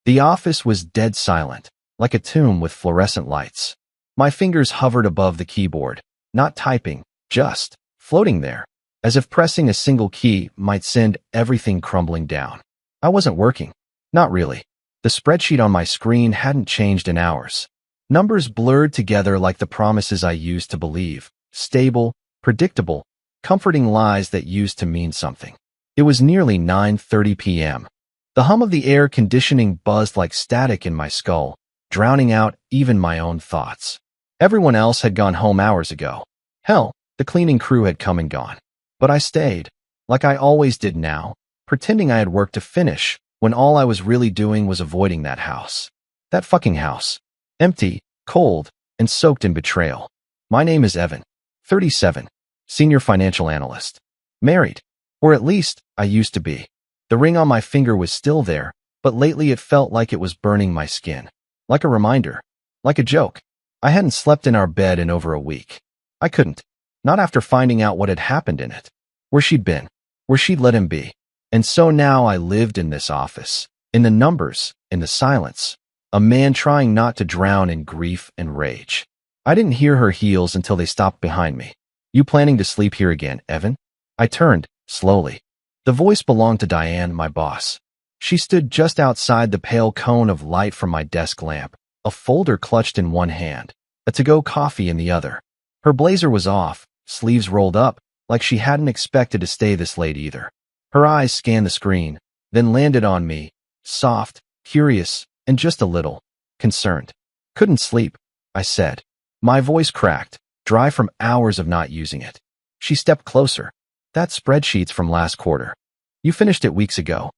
The office was dead silent, like a tomb with fluorescent lights. My fingers hovered above the keyboard, not typing, just floating there, as if pressing a single key might send everything crumbling down. I wasn't working. Not really. The spreadsheet on my screen hadn't changed in hours. Numbers blurred together like the promises I used to believe. Stable, predictable, comforting lies that used to mean something. It was nearly 9:30 p.m. The hum of the air conditioning buzzed like static in my skull, drowning out even my own thoughts. Everyone else had gone home hours ago. Hell, the cleaning crew had come and gone. But I stayed, like I always did now, pretending I had work to finish, when all I was really doing was avoiding that house. That fucking house. Empty, cold, and soaked in betrayal. My name is Evan, 37, senior financial analyst. Married. Or at least, I used to be. The ring on my finger was still there, but lately it felt like it was burning my skin. Like a reminder. Like a joke. I hadn't slept in our bed in over a week. I couldn't. Not after finding out what had happened in it. Where she'd been. Where she'd let him be. And so now I lived in this office. In the numbers. In the silence. A man trying not to drown in grief and rage. I didn't hear her heels until they stopped behind me. You planning to sleep here again, Evan? I turned, slowly. The voice belonged to Diane, my boss. She stood just outside the pale cone of light from my desk lamp, a folder clutched in one hand, a to-go coffee in the other. Her blazer was off, sleeves rolled up, like she hadn't expected to stay this late either. Her eyes scanned the screen, then landed on me, soft, curious, and just a little concerned. Couldn't sleep, I said. My voice cracked, dry from hours of not using it. She stepped closer. That spreadsheet's from last quarter. You finished it weeks ago.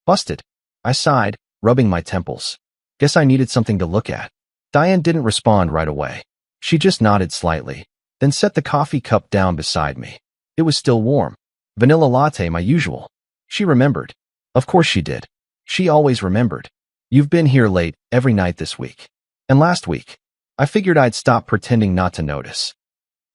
Busted. I sighed, rubbing my temples. Guess I needed something to look at. Diane didn't respond right away. She just nodded slightly, then set the coffee cup down beside me. It was still warm. Vanilla latte, my usual. She remembered. Of course she did. She always remembered. You've been here late every night this week. And last week. I figured I'd stop pretending not to notice.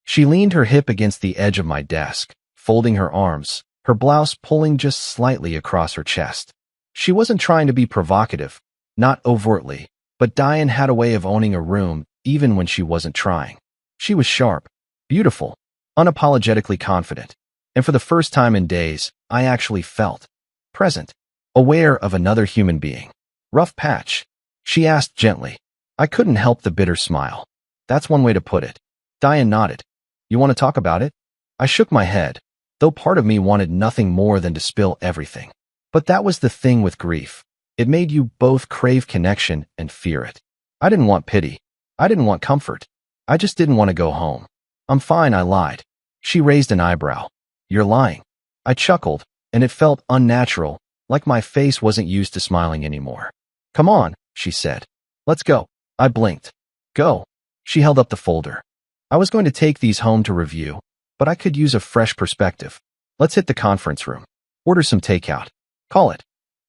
She leaned her hip against the edge of my desk, folding her arms, her blouse pulling just slightly across her chest. She wasn't trying to be provocative, not overtly, but Diane had a way of owning a room even when she wasn't trying. She was sharp, beautiful, unapologetically confident, and for the first time in days, I actually felt present, aware of another human being. Rough patch? She asked gently. I couldn't help the bitter smile. That's one way to put it. Diane nodded. You want to talk about it? I shook my head, though part of me wanted nothing more than to spill everything. But that was the thing with grief. It made you both crave connection and fear it. I didn't want pity. I didn't want comfort. I just didn't want to go home. I'm fine, I lied. She raised an eyebrow. You're lying. I chuckled, and it felt unnatural, like my face wasn't used to smiling anymore. Come on, she said. Let's go. I blinked. Go. She held up the folder. I was going to take these home to review, but I could use a fresh perspective. Let's hit the conference room. Order some takeout. Call it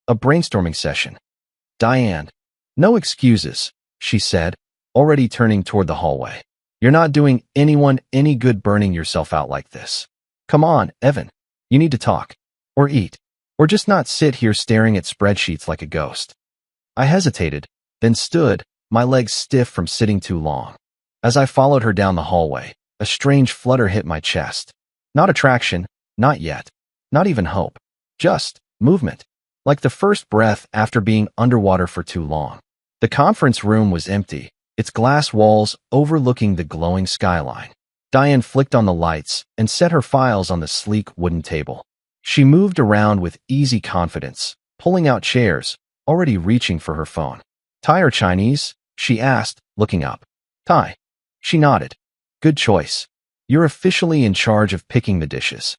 a brainstorming session. Diane. No excuses, she said, already turning toward the hallway. You're not doing anyone any good burning yourself out like this. Come on, Evan. You need to talk. Or eat. Or just not sit here staring at spreadsheets like a ghost. I hesitated, then stood, my legs stiff from sitting too long. As I followed her down the hallway, a strange flutter hit my chest. Not attraction, not yet. Not even hope. Just movement. Like the first breath after being underwater for too long. The conference room was empty, its glass walls overlooking the glowing skyline. Diane flicked on the lights and set her files on the sleek wooden table. She moved around with easy confidence, pulling out chairs, already reaching for her phone. Thai or Chinese? She asked, looking up. Thai. She nodded. Good choice. You're officially in charge of picking the dishes.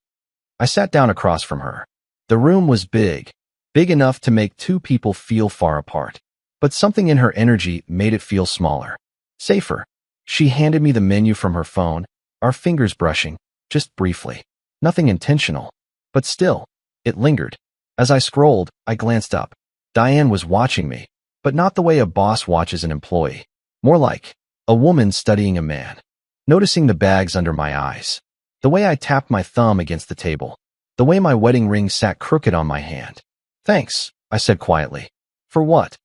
I sat down across from her. The room was big enough to make two people feel far apart. But something in her energy made it feel smaller. Safer. She handed me the menu from her phone, our fingers brushing, just briefly. Nothing intentional. But still, it lingered. As I scrolled, I glanced up. Diane was watching me, but not the way a boss watches an employee. More like a woman studying a man. Noticing the bags under my eyes. The way I tapped my thumb against the table. The way my wedding ring sat crooked on my hand. Thanks, I said quietly. For what?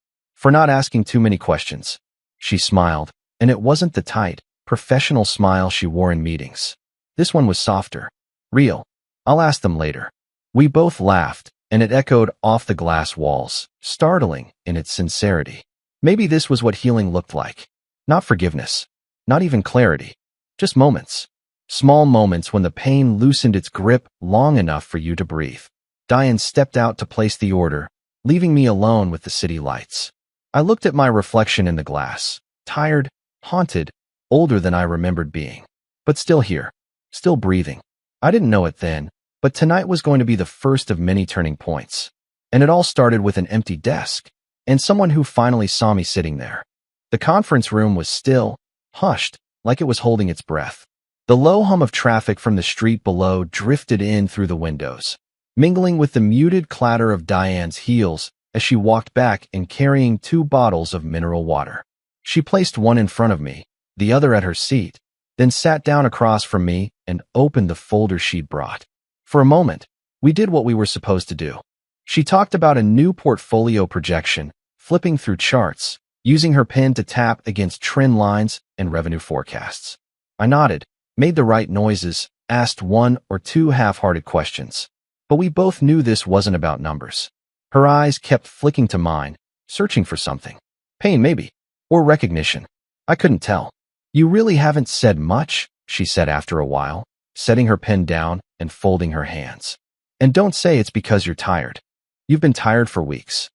For not asking too many questions. She smiled, and it wasn't the tight, professional smile she wore in meetings. This one was softer. Real. I'll ask them later. We both laughed, and it echoed off the glass walls, startling in its sincerity. Maybe this was what healing looked like. Not forgiveness. Not even clarity. Just moments. Small moments when the pain loosened its grip long enough for you to breathe. Diane stepped out to place the order, leaving me alone with the city lights. I looked at my reflection in the glass. Tired, haunted, older than I remembered being. But still here. Still breathing. I didn't know it then, but tonight was going to be the first of many turning points. And it all started with an empty desk, and someone who finally saw me sitting there. The conference room was still, hushed, like it was holding its breath. The low hum of traffic from the street below drifted in through the windows, mingling with the muted clatter of Diane's heels as she walked back and carrying 2 bottles of mineral water. She placed one in front of me, the other at her seat, then sat down across from me and opened the folder she'd brought. For a moment, we did what we were supposed to do. She talked about a new portfolio projection, flipping through charts, using her pen to tap against trend lines and revenue forecasts. I nodded, made the right noises, asked 1 or 2 half-hearted questions. But we both knew this wasn't about numbers. Her eyes kept flicking to mine, searching for something. Pain, maybe. Or recognition. I couldn't tell. You really haven't said much, she said after a while, setting her pen down and folding her hands. And don't say it's because you're tired. You've been tired for weeks.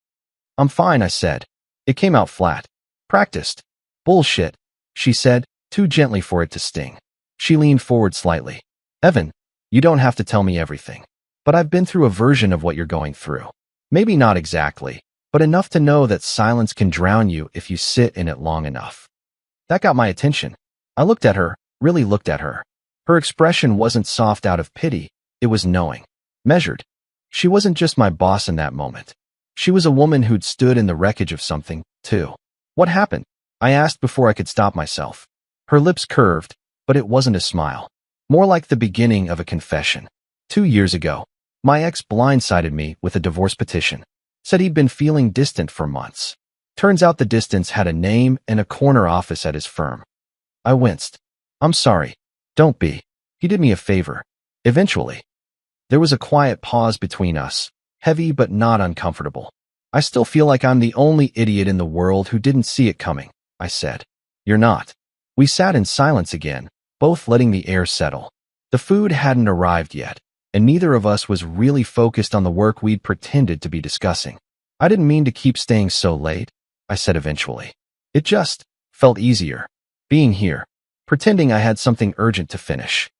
I'm fine, I said. It came out flat. Practiced. Bullshit, she said, too gently for it to sting. She leaned forward slightly. Evan, you don't have to tell me everything. But I've been through a version of what you're going through. Maybe not exactly, but enough to know that silence can drown you if you sit in it long enough. That got my attention. I looked at her, really looked at her. Her expression wasn't soft out of pity, it was knowing. Measured. She wasn't just my boss in that moment. She was a woman who'd stood in the wreckage of something, too. What happened? I asked before I could stop myself. Her lips curved, but it wasn't a smile. More like the beginning of a confession. 2 years ago, my ex blindsided me with a divorce petition. Said he'd been feeling distant for months. Turns out the distance had a name and a corner office at his firm. I winced. I'm sorry. Don't be. He did me a favor. Eventually. There was a quiet pause between us, heavy but not uncomfortable. I still feel like I'm the only idiot in the world who didn't see it coming, I said. You're not. We sat in silence again, both letting the air settle. The food hadn't arrived yet, and neither of us was really focused on the work we'd pretended to be discussing. I didn't mean to keep staying so late, I said eventually. It just felt easier, being here, pretending I had something urgent to finish.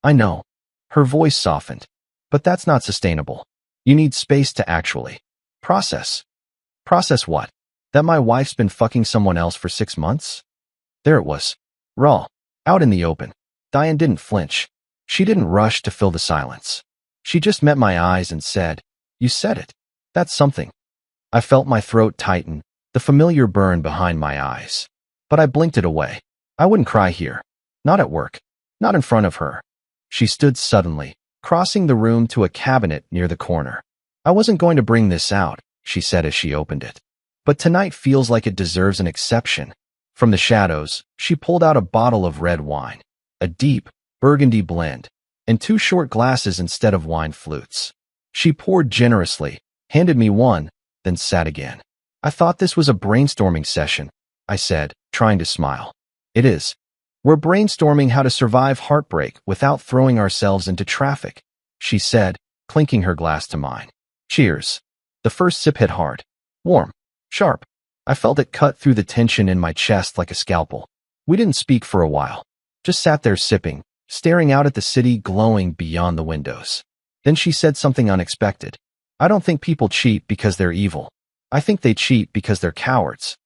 I know. Her voice softened. But that's not sustainable. You need space to actually process. Process what? That my wife's been fucking someone else for 6 months? There it was. Raw. Out in the open. Diane didn't flinch. She didn't rush to fill the silence. She just met my eyes and said, You said it. That's something. I felt my throat tighten, the familiar burn behind my eyes. But I blinked it away. I wouldn't cry here. Not at work. Not in front of her. She stood suddenly, crossing the room to a cabinet near the corner. I wasn't going to bring this out, she said as she opened it. But tonight feels like it deserves an exception. From the shadows, she pulled out a bottle of red wine, a deep, burgundy blend, and 2 short glasses instead of wine flutes. She poured generously, handed me one, then sat again. I thought this was a brainstorming session, I said, trying to smile. It is. We're brainstorming how to survive heartbreak without throwing ourselves into traffic, she said, clinking her glass to mine. Cheers. The first sip hit hard. Warm. Sharp. I felt it cut through the tension in my chest like a scalpel. We didn't speak for a while. Just sat there sipping, staring out at the city glowing beyond the windows. Then she said something unexpected. I don't think people cheat because they're evil. I think they cheat because they're cowards.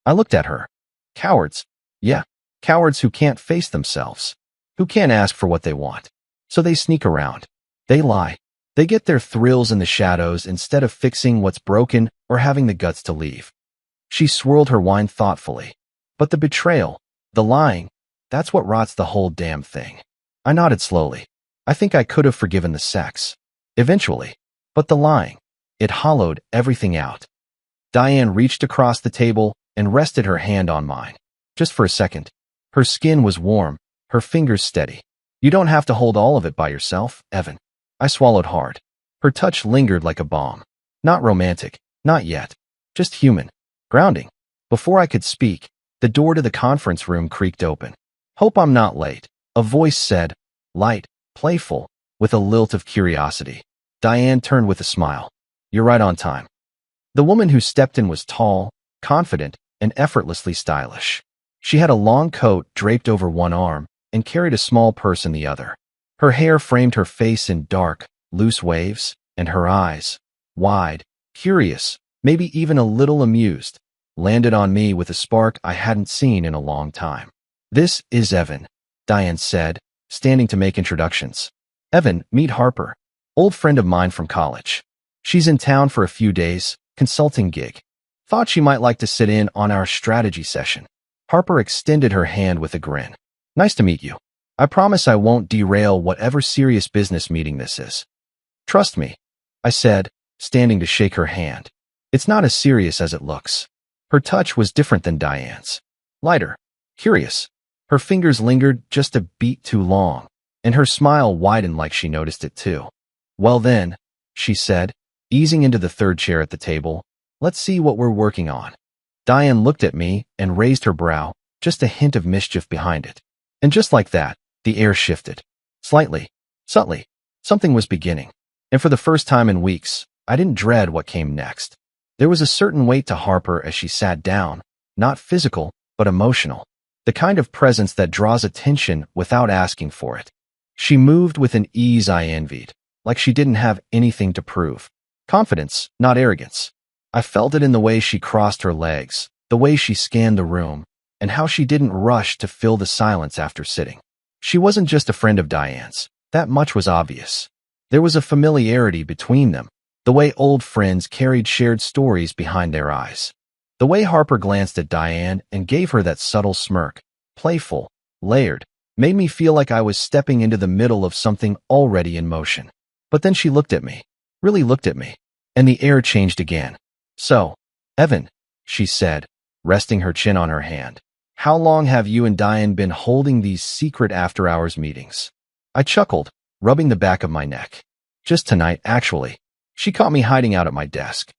I looked at her. Cowards? Yeah. Cowards who can't face themselves. Who can't ask for what they want. So they sneak around. They lie. They get their thrills in the shadows instead of fixing what's broken or having the guts to leave. She swirled her wine thoughtfully. But the betrayal, the lying, that's what rots the whole damn thing. I nodded slowly. I think I could have forgiven the sex. Eventually. But the lying, it hollowed everything out. Diane reached across the table and rested her hand on mine. Just for a second. Her skin was warm, her fingers steady. You don't have to hold all of it by yourself, Evan. I swallowed hard. Her touch lingered like a balm. Not romantic, not yet. Just human. Grounding. Before I could speak, the door to the conference room creaked open. Hope I'm not late, a voice said, light, playful, with a lilt of curiosity. Diane turned with a smile. You're right on time. The woman who stepped in was tall, confident, and effortlessly stylish. She had a long coat draped over one arm and carried a small purse in the other. Her hair framed her face in dark, loose waves, and her eyes, wide, curious, maybe even a little amused, landed on me with a spark I hadn't seen in a long time. This is Evan, Diane said, standing to make introductions. Evan, meet Harper, old friend of mine from college. She's in town for a few days, consulting gig. Thought she might like to sit in on our strategy session. Harper extended her hand with a grin. Nice to meet you. I promise I won't derail whatever serious business meeting this is. Trust me, I said, standing to shake her hand. It's not as serious as it looks. Her touch was different than Diane's. Lighter, curious. Her fingers lingered just a beat too long, and her smile widened like she noticed it too. Well then, she said, easing into the third chair at the table, let's see what we're working on. Diane looked at me and raised her brow, just a hint of mischief behind it. And just like that, the air shifted. Slightly, subtly, something was beginning. And for the first time in weeks, I didn't dread what came next. There was a certain weight to Harper as she sat down, not physical, but emotional. The kind of presence that draws attention without asking for it. She moved with an ease I envied, like she didn't have anything to prove. Confidence, not arrogance. I felt it in the way she crossed her legs, the way she scanned the room, and how she didn't rush to fill the silence after sitting. She wasn't just a friend of Diane's. That much was obvious. There was a familiarity between them, the way old friends carried shared stories behind their eyes. The way Harper glanced at Diane and gave her that subtle smirk, playful, layered, made me feel like I was stepping into the middle of something already in motion. But then she looked at me, really looked at me, and the air changed again. So, Evan, she said, resting her chin on her hand, how long have you and Diane been holding these secret after-hours meetings? I chuckled, rubbing the back of my neck. Just tonight, actually. She caught me hiding out at my desk.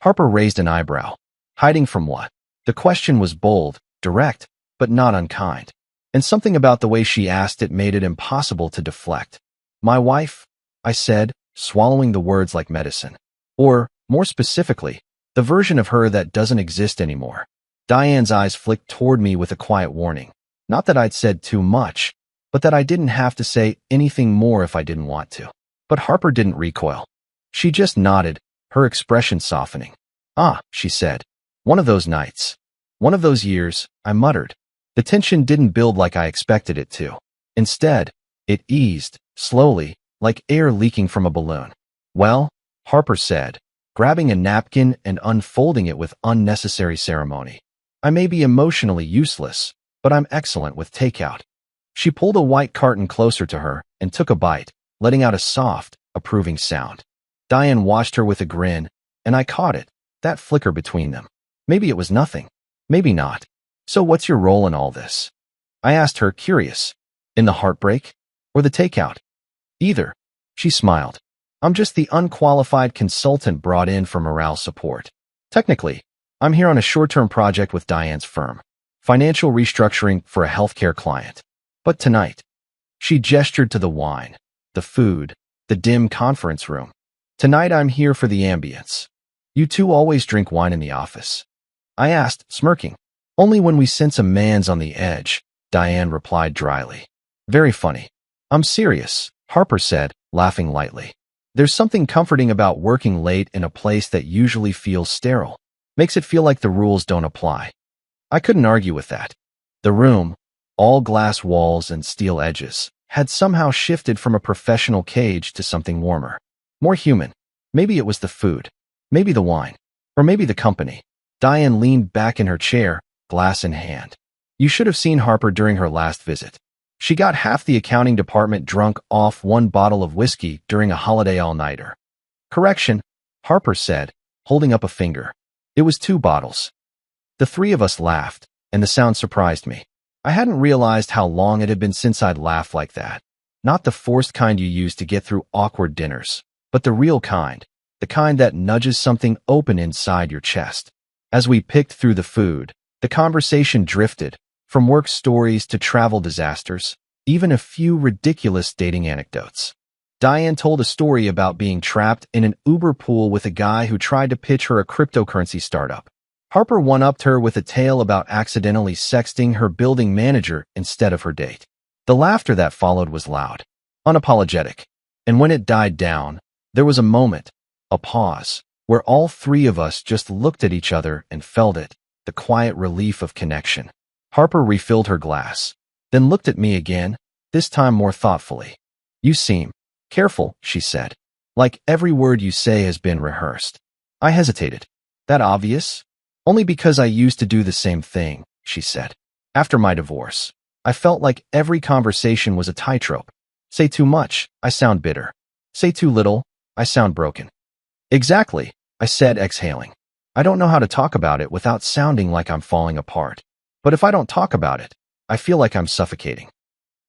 Harper raised an eyebrow. Hiding from what? The question was bold, direct, but not unkind. And something about the way she asked it made it impossible to deflect. My wife? I said, swallowing the words like medicine. Or, more specifically, the version of her that doesn't exist anymore. Diane's eyes flicked toward me with a quiet warning. Not that I'd said too much, but that I didn't have to say anything more if I didn't want to. But Harper didn't recoil. She just nodded, her expression softening. Ah, she said. One of those nights. One of those years, I muttered. The tension didn't build like I expected it to. Instead, it eased, slowly, like air leaking from a balloon. Well, Harper said, grabbing a napkin and unfolding it with unnecessary ceremony. I may be emotionally useless, but I'm excellent with takeout. She pulled a white carton closer to her and took a bite, letting out a soft, approving sound. Diane watched her with a grin, and I caught it, that flicker between them. Maybe it was nothing. Maybe not. So what's your role in all this? I asked her, curious. In the heartbreak? Or the takeout? Either. She smiled. I'm just the unqualified consultant brought in for morale support. Technically, I'm here on a short-term project with Diane's firm. Financial restructuring for a healthcare client. But tonight, she gestured to the wine, the food, the dim conference room. Tonight I'm here for the ambience. You two always drink wine in the office. I asked, smirking. Only when we sense a man's on the edge, Diane replied dryly. Very funny. I'm serious, Harper said, laughing lightly. There's something comforting about working late in a place that usually feels sterile. Makes it feel like the rules don't apply. I couldn't argue with that. The room, all glass walls and steel edges, had somehow shifted from a professional cage to something warmer. More human. Maybe it was the food. Maybe the wine. Or maybe the company. Diane leaned back in her chair, glass in hand. You should have seen Harper during her last visit. She got half the accounting department drunk off one bottle of whiskey during a holiday all-nighter. Correction, Harper said, holding up a finger. It was 2 bottles. The 3 of us laughed, and the sound surprised me. I hadn't realized how long it had been since I'd laughed like that. Not the forced kind you use to get through awkward dinners, but the real kind, the kind that nudges something open inside your chest. As we picked through the food, the conversation drifted, from work stories to travel disasters, even a few ridiculous dating anecdotes. Diane told a story about being trapped in an Uber pool with a guy who tried to pitch her a cryptocurrency startup. Harper one-upped her with a tale about accidentally sexting her building manager instead of her date. The laughter that followed was loud, unapologetic, and when it died down, there was a moment, a pause, where all 3 of us just looked at each other and felt it, the quiet relief of connection. Harper refilled her glass, then looked at me again, this time more thoughtfully. "You seem careful," she said. "Like every word you say has been rehearsed." I hesitated. "That obvious?" "Only because I used to do the same thing," she said. "After my divorce, I felt like every conversation was a tightrope. Say too much, I sound bitter. Say too little, I sound broken." "Exactly," I said, exhaling. "I don't know how to talk about it without sounding like I'm falling apart. But if I don't talk about it, I feel like I'm suffocating."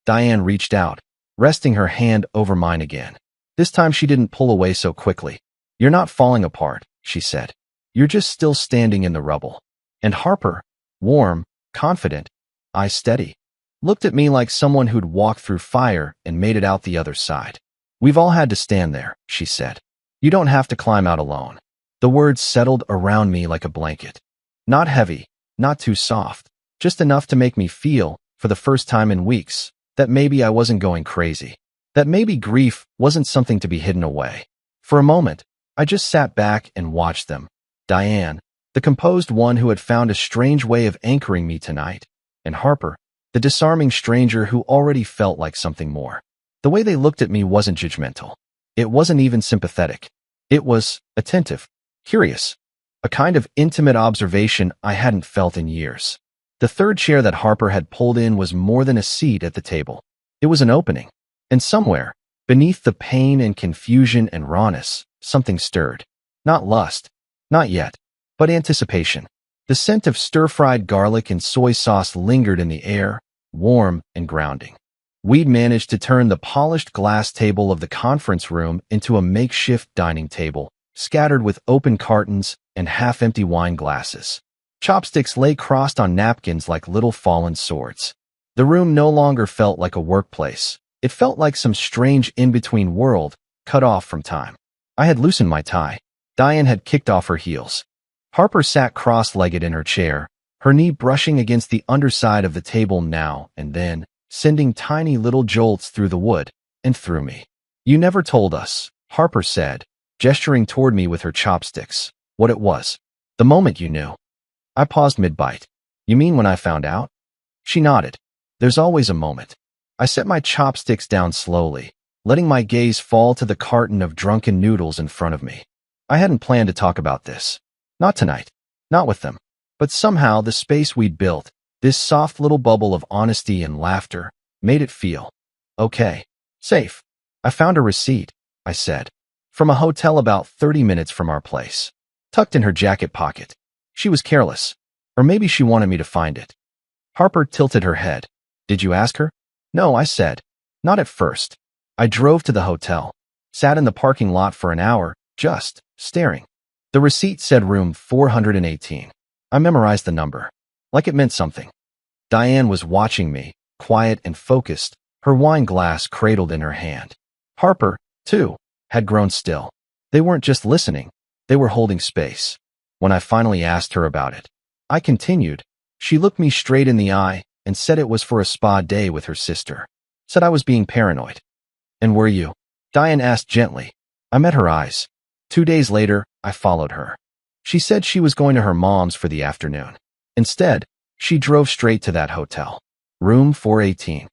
Diane reached out, resting her hand over mine again. This time she didn't pull away so quickly. "You're not falling apart," she said. "You're just still standing in the rubble." And Harper, warm, confident, eyes steady, looked at me like someone who'd walked through fire and made it out the other side. "We've all had to stand there," she said. "You don't have to climb out alone." The words settled around me like a blanket. Not heavy, not too soft, just enough to make me feel, for the first time in weeks, that maybe I wasn't going crazy. That maybe grief wasn't something to be hidden away. For a moment, I just sat back and watched them. Diane, the composed one who had found a strange way of anchoring me tonight, and Harper, the disarming stranger who already felt like something more. The way they looked at me wasn't judgmental. It wasn't even sympathetic. It was attentive, curious, a kind of intimate observation I hadn't felt in years. The 3rd chair that Harper had pulled in was more than a seat at the table. It was an opening. And somewhere, beneath the pain and confusion and rawness, something stirred. Not lust, not yet, but anticipation. The scent of stir-fried garlic and soy sauce lingered in the air, warm and grounding. We'd managed to turn the polished glass table of the conference room into a makeshift dining table, scattered with open cartons and half-empty wine glasses. Chopsticks lay crossed on napkins like little fallen swords. The room no longer felt like a workplace. It felt like some strange in-between world, cut off from time. I had loosened my tie. Diane had kicked off her heels. Harper sat cross-legged in her chair, her knee brushing against the underside of the table now and then, sending tiny little jolts through the wood and through me. "You never told us," Harper said, gesturing toward me with her chopsticks, "what it was. The moment you knew." I paused mid-bite. "You mean when I found out?" She nodded. "There's always a moment." I set my chopsticks down slowly, letting my gaze fall to the carton of drunken noodles in front of me. I hadn't planned to talk about this. Not tonight. Not with them. But somehow the space we'd built, this soft little bubble of honesty and laughter, made it feel okay. Safe. "I found a receipt," I said, "from a hotel about 30 minutes from our place. Tucked in her jacket pocket." She was careless. Or maybe she wanted me to find it. Harper tilted her head. "Did you ask her?" "No," I said. "Not at first. I drove to the hotel. Sat in the parking lot for an hour, just staring. The receipt said room 418. I memorized the number. Like it meant something." Diane was watching me, quiet and focused, her wine glass cradled in her hand. Harper, too, had grown still. They weren't just listening. They were holding space. When I finally asked her about it, I continued. She looked me straight in the eye and said it was for a spa day with her sister. Said I was being paranoid. "And were you?" Diane asked gently. I met her eyes. 2 days later, I followed her. She said she was going to her mom's for the afternoon. Instead, she drove straight to that hotel. Room 418.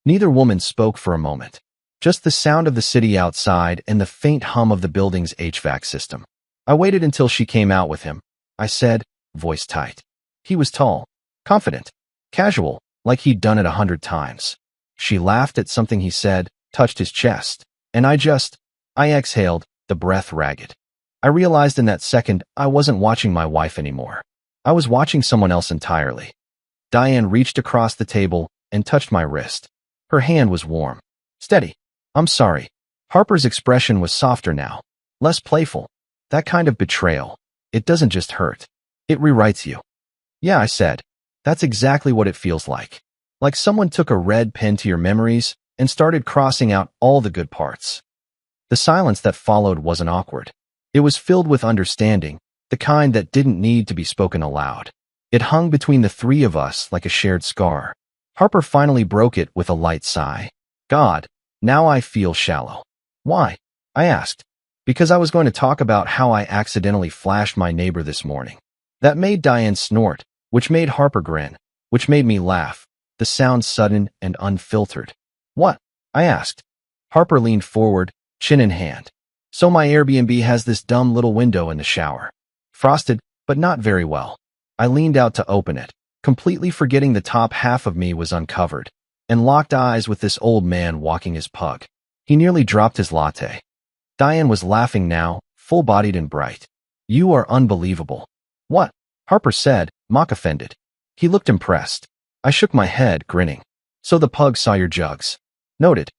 Neither woman spoke for a moment. Just the sound of the city outside and the faint hum of the building's HVAC system. I waited until she came out with him. I said, voice tight. He was tall, confident, casual, like he'd done it 100 times. She laughed at something he said, touched his chest, and I exhaled, the breath ragged. I realized in that second I wasn't watching my wife anymore. I was watching someone else entirely. Diane reached across the table and touched my wrist. Her hand was warm. Steady. I'm sorry. Harper's expression was softer now, less playful. That kind of betrayal. It doesn't just hurt. It rewrites you. Yeah, I said. That's exactly what it feels like. Like someone took a red pen to your memories and started crossing out all the good parts. The silence that followed wasn't awkward. It was filled with understanding, the kind that didn't need to be spoken aloud. It hung between the three of us like a shared scar. Harper finally broke it with a light sigh. God, now I feel shallow. Why? I asked. Because I was going to talk about how I accidentally flashed my neighbor this morning. That made Diane snort, which made Harper grin, which made me laugh, the sound sudden and unfiltered. What? I asked. Harper leaned forward, chin in hand. So my Airbnb has this dumb little window in the shower. Frosted, but not very well. I leaned out to open it, completely forgetting the top half of me was uncovered, and locked eyes with this old man walking his pug. He nearly dropped his latte. Diane was laughing now, full-bodied and bright. You are unbelievable. What? Harper said, mock-offended. He looked impressed. I shook my head, grinning. So the pug saw your jugs. Noted.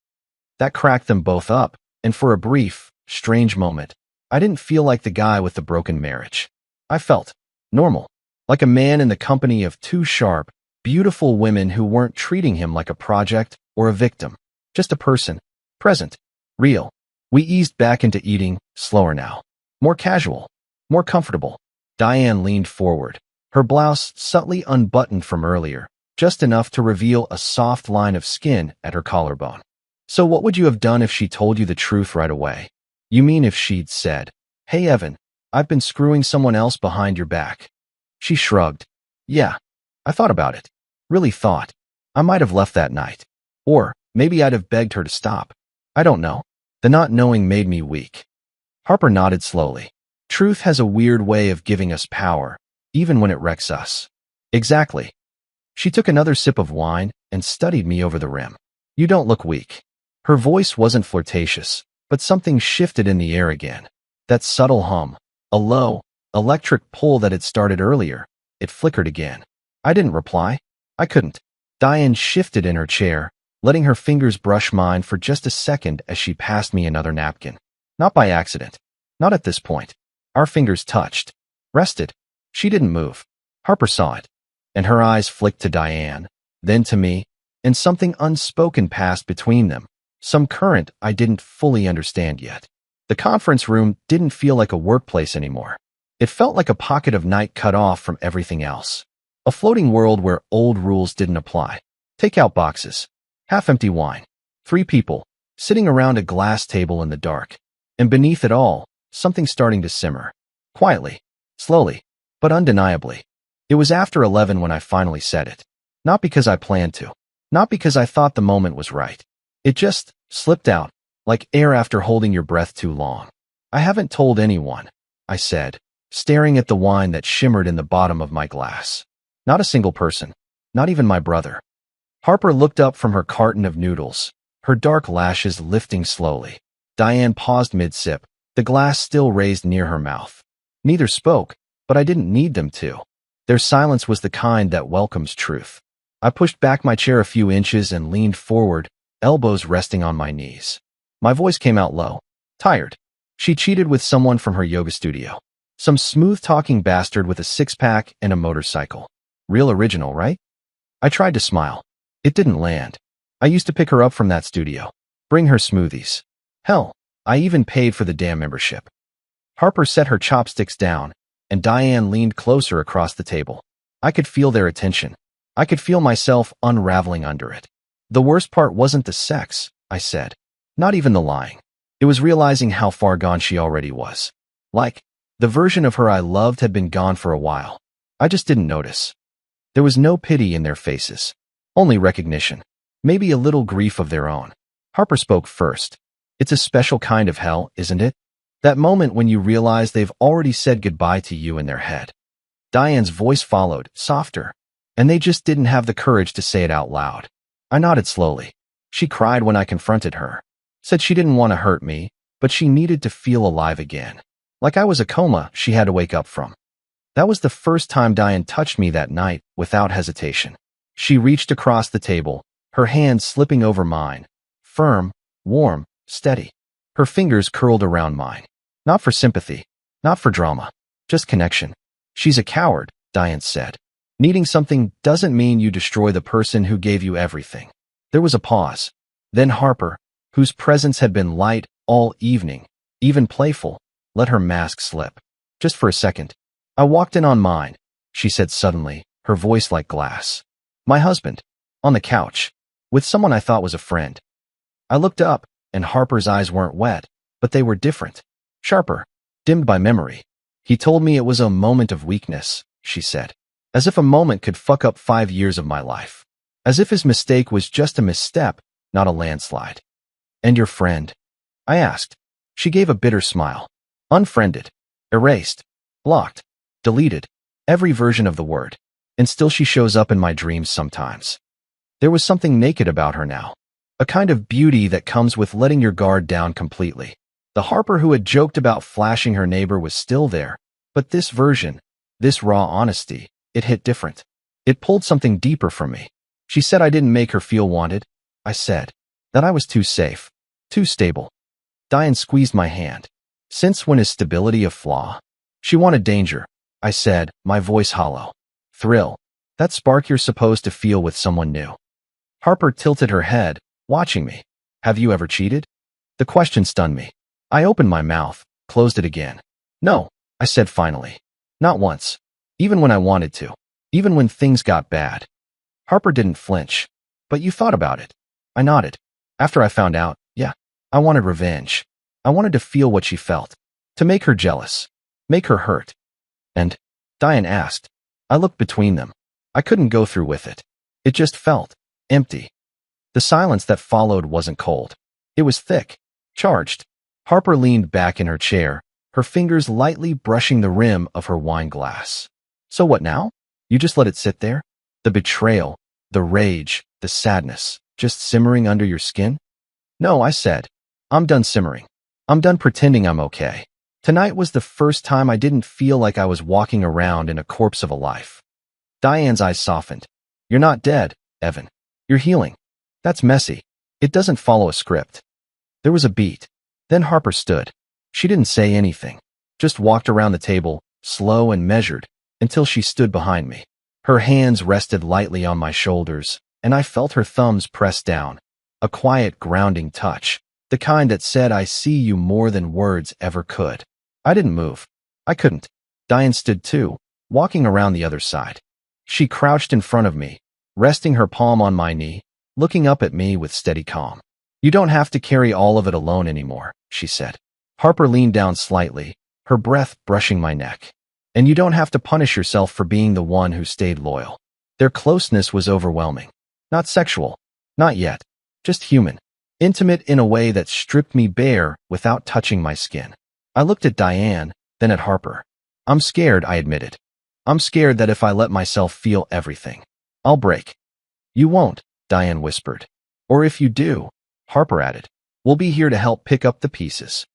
That cracked them both up, and for a brief, strange moment, I didn't feel like the guy with the broken marriage. I felt normal, like a man in the company of two sharp, beautiful women who weren't treating him like a project or a victim, just a person, present, real. We eased back into eating, slower now, more casual, more comfortable. Diane leaned forward, her blouse subtly unbuttoned from earlier, just enough to reveal a soft line of skin at her collarbone. So what would you have done if she told you the truth right away? You mean if she'd said, "Hey Evan, I've been screwing someone else behind your back"? She shrugged. Yeah, I thought about it. Really thought. I might have left that night. Or maybe I'd have begged her to stop. I don't know. The not knowing made me weak. Harper nodded slowly. Truth has a weird way of giving us power, even when it wrecks us. Exactly. She took another sip of wine and studied me over the rim. You don't look weak. Her voice wasn't flirtatious, but something shifted in the air again. That subtle hum, a low, electric pull that had started earlier, it flickered again. I didn't reply. I couldn't. Diane shifted in her chair, letting her fingers brush mine for just a second as she passed me another napkin. Not by accident. Not at this point. Our fingers touched. Rested. She didn't move. Harper saw it. And her eyes flicked to Diane, then to me, and something unspoken passed between them. Some current I didn't fully understand yet. The conference room didn't feel like a workplace anymore. It felt like a pocket of night cut off from everything else. A floating world where old rules didn't apply. Takeout boxes. Half-empty wine. 3 people, sitting around a glass table in the dark. And beneath it all, something starting to simmer. Quietly. Slowly. But undeniably. It was after 11 when I finally said it. Not because I planned to. Not because I thought the moment was right. It just slipped out, like air after holding your breath too long. I haven't told anyone, I said, staring at the wine that shimmered in the bottom of my glass. Not a single person. Not even my brother. Harper looked up from her carton of noodles, her dark lashes lifting slowly. Diane paused mid-sip, the glass still raised near her mouth. Neither spoke, but I didn't need them to. Their silence was the kind that welcomes truth. I pushed back my chair a few inches and leaned forward, elbows resting on my knees. My voice came out low. Tired. She cheated with someone from her yoga studio. Some smooth-talking bastard with a six-pack and a motorcycle. Real original, right? I tried to smile. It didn't land. I used to pick her up from that studio. Bring her smoothies. Hell, I even paid for the damn membership. Harper set her chopsticks down, and Diane leaned closer across the table. I could feel their attention. I could feel myself unraveling under it. The worst part wasn't the sex, I said. Not even the lying. It was realizing how far gone she already was. Like, the version of her I loved had been gone for a while. I just didn't notice. There was no pity in their faces. Only recognition. Maybe a little grief of their own. Harper spoke first. It's a special kind of hell, isn't it? That moment when you realize they've already said goodbye to you in their head. Diane's voice followed, softer, and they just didn't have the courage to say it out loud. I nodded slowly. She cried when I confronted her. Said she didn't want to hurt me, but she needed to feel alive again. Like I was a coma she had to wake up from. That was the first time Diane touched me that night without hesitation. She reached across the table, her hand slipping over mine. Firm, warm, steady. Her fingers curled around mine. Not for sympathy, not for drama, just connection. She's a coward, Diane said. Needing something doesn't mean you destroy the person who gave you everything. There was a pause. Then Harper, whose presence had been light all evening, even playful, let her mask slip. Just for a second. I walked in on mine, she said suddenly, her voice like glass. My husband. On the couch. With someone I thought was a friend. I looked up, and Harper's eyes weren't wet, but they were different. Sharper. Dimmed by memory. He told me it was a moment of weakness, she said. As if a moment could fuck up 5 years of my life. As if his mistake was just a misstep, not a landslide. And your friend? I asked. She gave a bitter smile. Unfriended. Erased. Blocked. Deleted. Every version of the word. And still she shows up in my dreams sometimes. There was something naked about her now. A kind of beauty that comes with letting your guard down completely. The Harper who had joked about flashing her neighbor was still there. But this version, this raw honesty, it hit different. It pulled something deeper from me. She said I didn't make her feel wanted. I said that I was too safe, too stable. Diane squeezed my hand. Since when is stability a flaw? She wanted danger, I said, my voice hollow. Thrill. That spark you're supposed to feel with someone new. Harper tilted her head, watching me. Have you ever cheated? The question stunned me. I opened my mouth, closed it again. No, I said finally. Not once. Even when I wanted to. Even when things got bad. Harper didn't flinch. But you thought about it. I nodded. After I found out, yeah, I wanted revenge. I wanted to feel what she felt. To make her jealous. Make her hurt. And? Diane asked. I looked between them. I couldn't go through with it. It just felt empty. The silence that followed wasn't cold. It was thick. Charged. Harper leaned back in her chair, her fingers lightly brushing the rim of her wine glass. So what now? You just let it sit there? The betrayal, the rage, the sadness, just simmering under your skin? No, I said. I'm done simmering. I'm done pretending I'm okay. Tonight was the first time I didn't feel like I was walking around in a corpse of a life. Diane's eyes softened. You're not dead, Evan. You're healing. That's messy. It doesn't follow a script. There was a beat. Then Harper stood. She didn't say anything. Just walked around the table, slow and measured, until she stood behind me. Her hands rested lightly on my shoulders, and I felt her thumbs press down. A quiet, grounding touch. The kind that said I see you more than words ever could. I didn't move. I couldn't. Diane stood too, walking around the other side. She crouched in front of me, resting her palm on my knee, looking up at me with steady calm. You don't have to carry all of it alone anymore, she said. Harper leaned down slightly, her breath brushing my neck. And you don't have to punish yourself for being the one who stayed loyal. Their closeness was overwhelming. Not sexual. Not yet. Just human. Intimate in a way that stripped me bare without touching my skin. I looked at Diane, then at Harper. I'm scared, I admitted. I'm scared that if I let myself feel everything, I'll break. You won't, Diane whispered. Or if you do, Harper added, we'll be here to help pick up the pieces.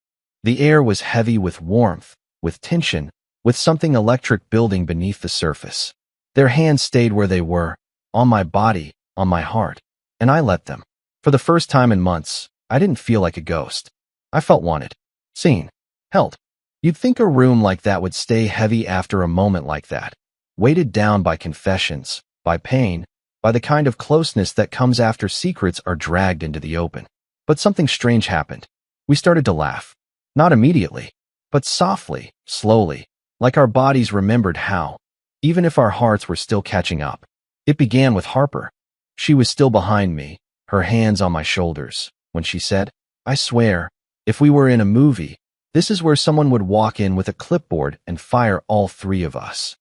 The air was heavy with warmth, with tension, with something electric building beneath the surface. Their hands stayed where they were, on my body, on my heart, and I let them. For the first time in months, I didn't feel like a ghost. I felt wanted, seen, held. You'd think a room like that would stay heavy after a moment like that, weighted down by confessions, by pain, by the kind of closeness that comes after secrets are dragged into the open. But something strange happened. We started to laugh. Not immediately, but softly, slowly, like our bodies remembered how, even if our hearts were still catching up. It began with Harper. She was still behind me, her hands on my shoulders, when she said, I swear, if we were in a movie, this is where someone would walk in with a clipboard and fire all three of us.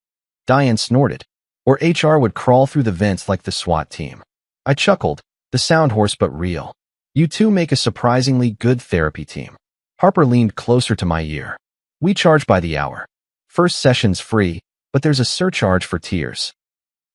Diane snorted. Or HR would crawl through the vents like the SWAT team. I chuckled, the sound hoarse but real. You two make a surprisingly good therapy team. Harper leaned closer to my ear. We charge by the hour. First session's free, but there's a surcharge for tears.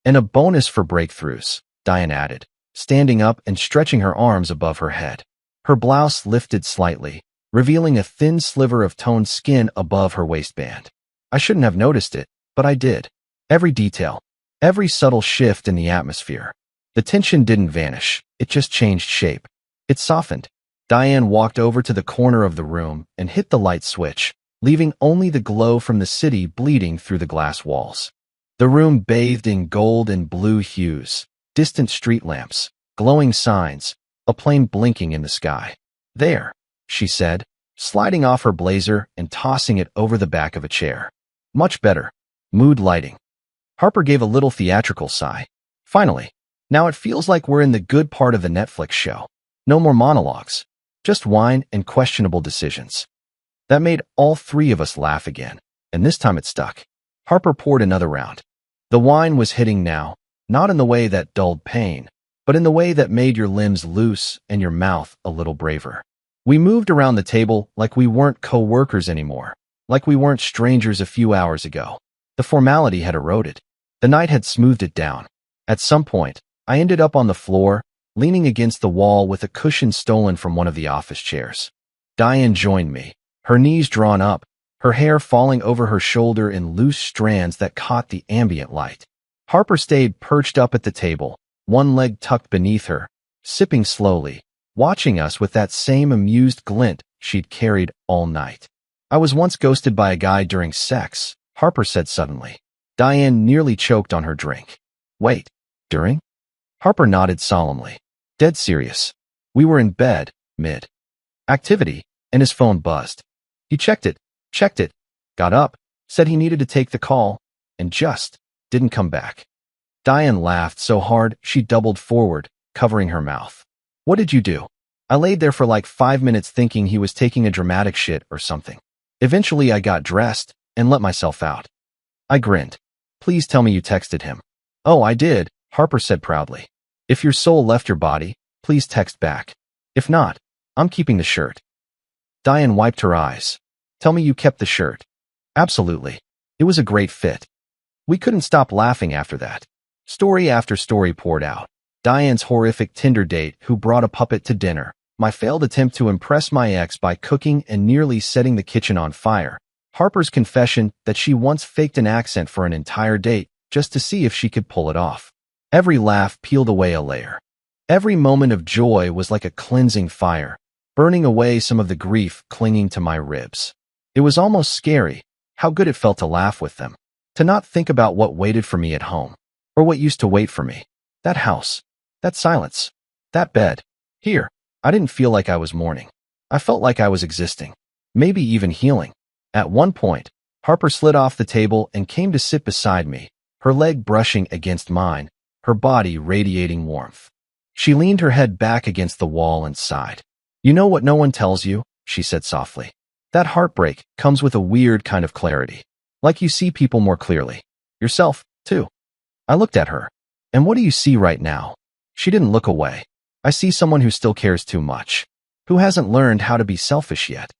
And a bonus for breakthroughs, Diane added, standing up and stretching her arms above her head. Her blouse lifted slightly, revealing a thin sliver of toned skin above her waistband. I shouldn't have noticed it, but I did. Every detail, every subtle shift in the atmosphere. The tension didn't vanish, it just changed shape. It softened. Diane walked over to the corner of the room and hit the light switch, leaving only the glow from the city bleeding through the glass walls. The room bathed in gold and blue hues, distant street lamps, glowing signs, a plane blinking in the sky. There, she said, sliding off her blazer and tossing it over the back of a chair. Much better. Mood lighting. Harper gave a little theatrical sigh. Finally. Now it feels like we're in the good part of the Netflix show. No more monologues. Just wine and questionable decisions. That made all three of us laugh again, and this time it stuck. Harper poured another round. The wine was hitting now, not in the way that dulled pain, but in the way that made your limbs loose and your mouth a little braver. We moved around the table like we weren't co-workers anymore, like we weren't strangers a few hours ago. The formality had eroded. The night had smoothed it down. At some point, I ended up on the floor, leaning against the wall with a cushion stolen from one of the office chairs. Diane joined me, her knees drawn up, her hair falling over her shoulder in loose strands that caught the ambient light. Harper stayed perched up at the table, one leg tucked beneath her, sipping slowly, watching us with that same amused glint she'd carried all night. I was once ghosted by a guy during sex, Harper said suddenly. Diane nearly choked on her drink. Wait, during? Harper nodded solemnly. Dead serious. We were in bed, mid-activity, and his phone buzzed. He checked it, got up, said he needed to take the call, and just didn't come back. Diane laughed so hard she doubled forward, covering her mouth. What did you do? I laid there for like 5 minutes thinking he was taking a dramatic shit or something. Eventually I got dressed and let myself out. I grinned. Please tell me you texted him. Oh, I did, Harper said proudly. If your soul left your body, please text back. If not, I'm keeping the shirt. Diane wiped her eyes. Tell me you kept the shirt. Absolutely. It was a great fit. We couldn't stop laughing after that. Story after story poured out. Diane's horrific Tinder date who brought a puppet to dinner, my failed attempt to impress my ex by cooking and nearly setting the kitchen on fire, Harper's confession that she once faked an accent for an entire date just to see if she could pull it off. Every laugh peeled away a layer. Every moment of joy was like a cleansing fire, burning away some of the grief clinging to my ribs. It was almost scary, how good it felt to laugh with them, to not think about what waited for me at home, or what used to wait for me. That house, that silence, that bed. Here, I didn't feel like I was mourning. I felt like I was existing, maybe even healing. At one point, Harper slid off the table and came to sit beside me, her leg brushing against mine, her body radiating warmth. She leaned her head back against the wall and sighed. You know what no one tells you, she said softly. That heartbreak comes with a weird kind of clarity. Like you see people more clearly. Yourself, too. I looked at her. And what do you see right now? She didn't look away. I see someone who still cares too much. Who hasn't learned how to be selfish yet.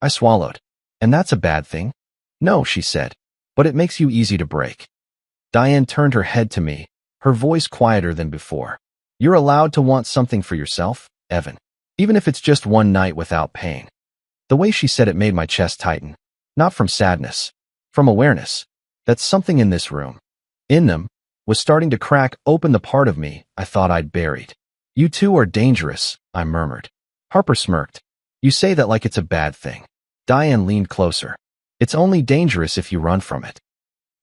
I swallowed. And that's a bad thing? No, she said. But it makes you easy to break. Diane turned her head to me, her voice quieter than before. You're allowed to want something for yourself, Evan. Even if it's just one night without pain. The way she said it made my chest tighten. Not from sadness. From awareness. That something in this room, in them, was starting to crack open the part of me I thought I'd buried. You two are dangerous, I murmured. Harper smirked. You say that like it's a bad thing. Diane leaned closer. It's only dangerous if you run from it.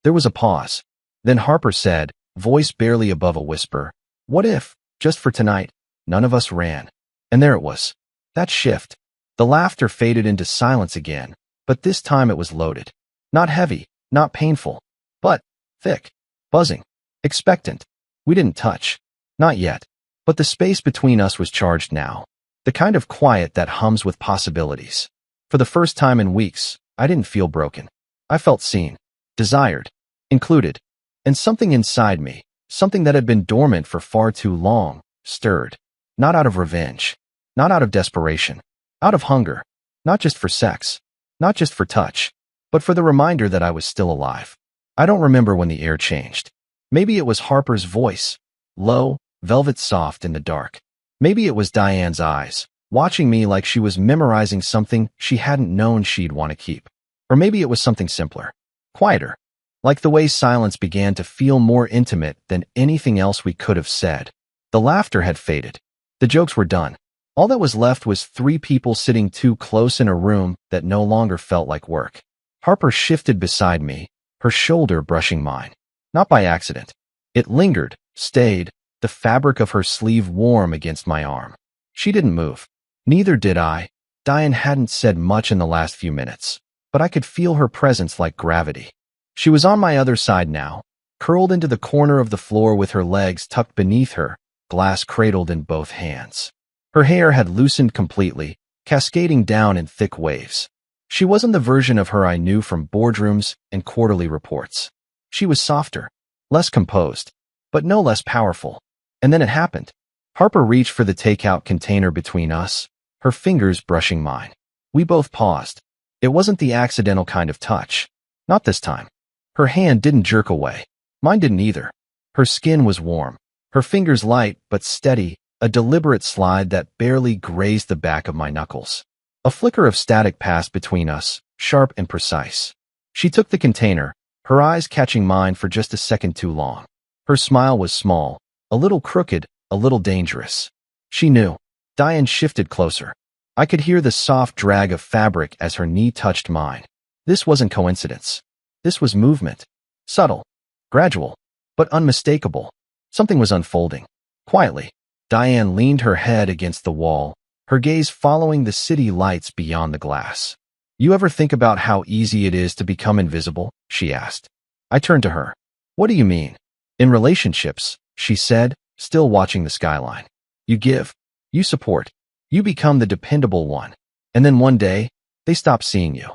There was a pause. Then Harper said, voice barely above a whisper, what if, just for tonight, none of us ran? And there it was. That shift. The laughter faded into silence again, but this time it was loaded. Not heavy, not painful, but thick, buzzing, expectant. We didn't touch. Not yet. But the space between us was charged now. The kind of quiet that hums with possibilities. For the first time in weeks, I didn't feel broken. I felt seen, desired, included. And something inside me, something that had been dormant for far too long, stirred. Not out of revenge. Not out of desperation. Out of hunger. Not just for sex. Not just for touch. But for the reminder that I was still alive. I don't remember when the air changed. Maybe it was Harper's voice. Low, velvet soft in the dark. Maybe it was Diane's eyes, watching me like she was memorizing something she hadn't known she'd want to keep. Or maybe it was something simpler, quieter, like the way silence began to feel more intimate than anything else we could have said. The laughter had faded. The jokes were done. All that was left was three people sitting too close in a room that no longer felt like work. Harper shifted beside me, her shoulder brushing mine. Not by accident. It lingered, stayed, the fabric of her sleeve warm against my arm. She didn't move. Neither did I. Diane hadn't said much in the last few minutes, but I could feel her presence like gravity. She was on my other side now, curled into the corner of the floor with her legs tucked beneath her, glass cradled in both hands. Her hair had loosened completely, cascading down in thick waves. She wasn't the version of her I knew from boardrooms and quarterly reports. She was softer, less composed, but no less powerful. And then it happened. Harper reached for the takeout container between us, her fingers brushing mine. We both paused. It wasn't the accidental kind of touch. Not this time. Her hand didn't jerk away. Mine didn't either. Her skin was warm, her fingers light but steady, a deliberate slide that barely grazed the back of my knuckles. A flicker of static passed between us, sharp and precise. She took the container, her eyes catching mine for just a second too long. Her smile was small, a little crooked, a little dangerous. She knew. Diane shifted closer. I could hear the soft drag of fabric as her knee touched mine. This wasn't coincidence. This was movement. Subtle, gradual, but unmistakable. Something was unfolding. Quietly, Diane leaned her head against the wall, her gaze following the city lights beyond the glass. You ever think about how easy it is to become invisible? She asked. I turned to her. What do you mean? In relationships, she said, still watching the skyline. You give. You support. You become the dependable one. And then one day, they stop seeing you.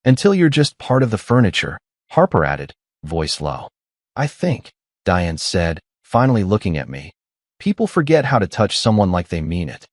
Until you're just part of the furniture, Harper added, voice low. I think, Diane said, finally looking at me. People forget how to touch someone like they mean it.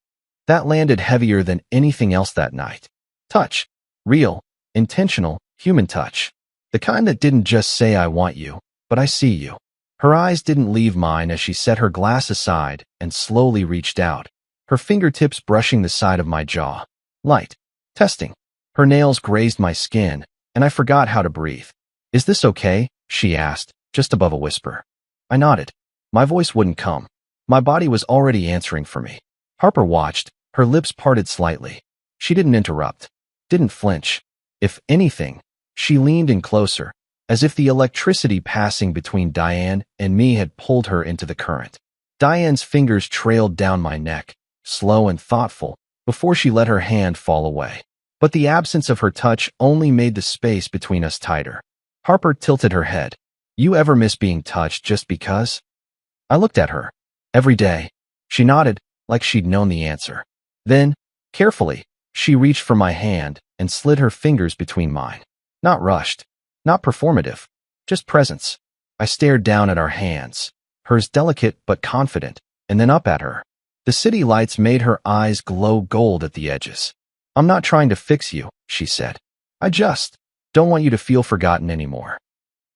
That landed heavier than anything else that night. Touch. Real, intentional, human touch. The kind that didn't just say I want you, but I see you. Her eyes didn't leave mine as she set her glass aside and slowly reached out, her fingertips brushing the side of my jaw. Light. Testing. Her nails grazed my skin, and I forgot how to breathe. Is this okay? She asked, just above a whisper. I nodded. My voice wouldn't come. My body was already answering for me. Harper watched, her lips parted slightly. She didn't interrupt, didn't flinch. If anything, she leaned in closer, as if the electricity passing between Diane and me had pulled her into the current. Diane's fingers trailed down my neck, slow and thoughtful, before she let her hand fall away. But the absence of her touch only made the space between us tighter. Harper tilted her head. You ever miss being touched just because? I looked at her. Every day. She nodded, like she'd known the answer. Then, carefully, she reached for my hand and slid her fingers between mine. Not rushed, not performative, just presence. I stared down at our hands, hers delicate but confident, and then up at her. The city lights made her eyes glow gold at the edges. I'm not trying to fix you, she said. I just don't want you to feel forgotten anymore.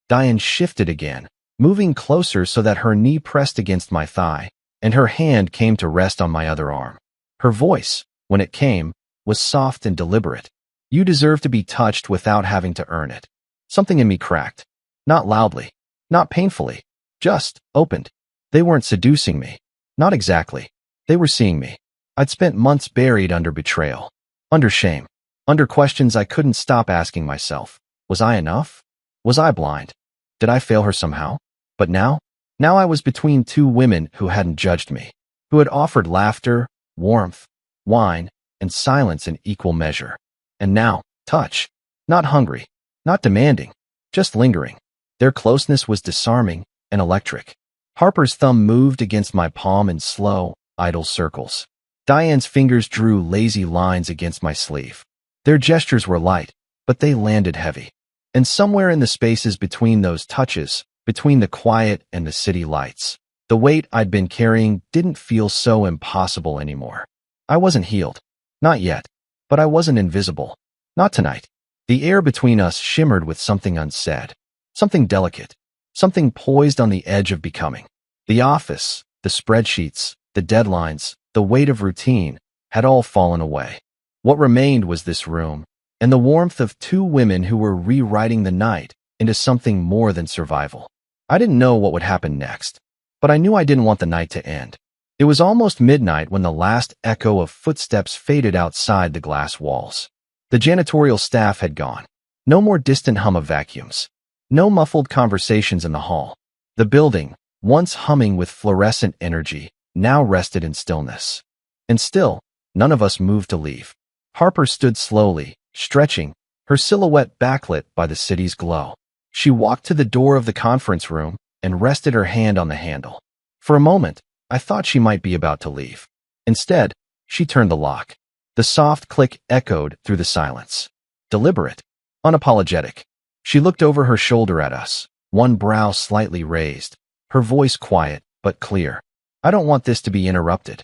Diane shifted again, moving closer so that her knee pressed against my thigh, and her hand came to rest on my other arm. Her voice, when it came, was soft and deliberate. You deserve to be touched without having to earn it. Something in me cracked. Not loudly, not painfully, just opened. They weren't seducing me. Not exactly. They were seeing me. I'd spent months buried under betrayal, under shame, under questions I couldn't stop asking myself. Was I enough? Was I blind? Did I fail her somehow? But now I was between two women who hadn't judged me, who had offered laughter, warmth, wine, and silence in equal measure. And now, touch. Not hungry, not demanding, just lingering. Their closeness was disarming and electric. Harper's thumb moved against my palm in slow, idle circles. Diane's fingers drew lazy lines against my sleeve. Their gestures were light, but they landed heavy. And somewhere in the spaces between those touches, between the quiet and the city lights, the weight I'd been carrying didn't feel so impossible anymore. I wasn't healed. Not yet. But I wasn't invisible. Not tonight. The air between us shimmered with something unsaid. Something delicate. Something poised on the edge of becoming. The office, the spreadsheets, the deadlines, the weight of routine, had all fallen away. What remained was this room, and the warmth of two women who were rewriting the night into something more than survival. I didn't know what would happen next, but I knew I didn't want the night to end. It was almost midnight when the last echo of footsteps faded outside the glass walls. The janitorial staff had gone. No more distant hum of vacuums. No muffled conversations in the hall. The building, once humming with fluorescent energy, now rested in stillness. And still, none of us moved to leave. Harper stood slowly, stretching, her silhouette backlit by the city's glow. She walked to the door of the conference room and rested her hand on the handle. For a moment, I thought she might be about to leave. Instead, she turned the lock. The soft click echoed through the silence. Deliberate, unapologetic. She looked over her shoulder at us, one brow slightly raised, her voice quiet but clear. I don't want this to be interrupted.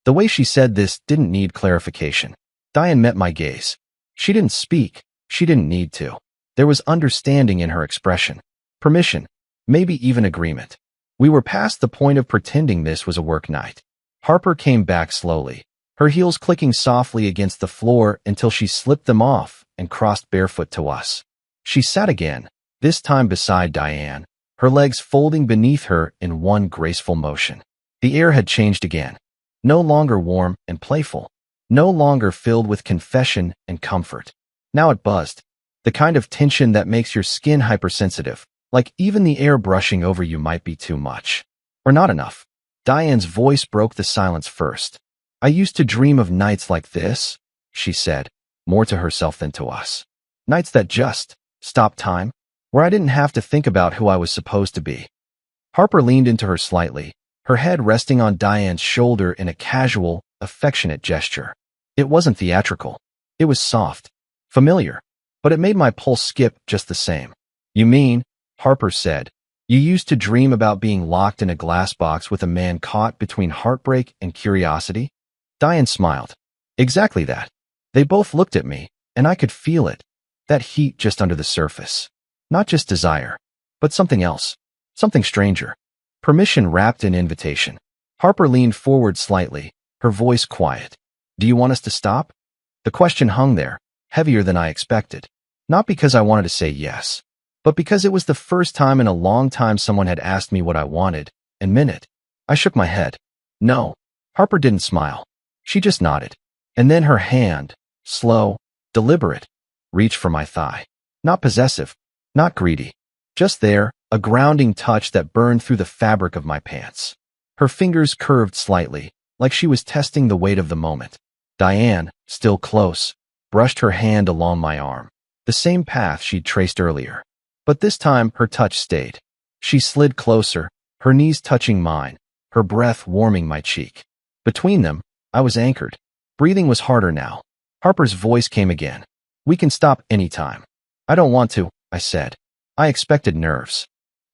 The way she said this didn't need clarification. Diane met my gaze. She didn't speak. She didn't need to. There was understanding in her expression. Permission. Maybe even agreement. We were past the point of pretending this was a work night. Harper came back slowly, her heels clicking softly against the floor until she slipped them off and crossed barefoot to us. She sat again, this time beside Diane, her legs folding beneath her in one graceful motion. The air had changed again. No longer warm and playful. No longer filled with confession and comfort. Now it buzzed. The kind of tension that makes your skin hypersensitive, like even the air brushing over you might be too much. Or not enough. Diane's voice broke the silence first. I used to dream of nights like this, she said, more to herself than to us. Nights that just stopped time, where I didn't have to think about who I was supposed to be. Harper leaned into her slightly, her head resting on Diane's shoulder in a casual, affectionate gesture. It wasn't theatrical. It was soft, familiar, but it made my pulse skip just the same. You mean, Harper said, you used to dream about being locked in a glass box with a man caught between heartbreak and curiosity? Diane smiled. Exactly that. They both looked at me, and I could feel it. That heat just under the surface. Not just desire, but something else. Something stranger. Permission wrapped in invitation. Harper leaned forward slightly, her voice quiet. Do you want us to stop? The question hung there, heavier than I expected. Not because I wanted to say yes, but because it was the first time in a long time someone had asked me what I wanted, and meant it. I shook my head. No. Harper didn't smile. She just nodded. And then her hand, slow, deliberate, reached for my thigh. Not possessive, not greedy. Just there, a grounding touch that burned through the fabric of my pants. Her fingers curved slightly, like she was testing the weight of the moment. Diane, still close, brushed her hand along my arm. The same path she'd traced earlier. But this time, her touch stayed. She slid closer, her knees touching mine, her breath warming my cheek. Between them, I was anchored. Breathing was harder now. Harper's voice came again. We can stop anytime. I don't want to, I said. I expected nerves.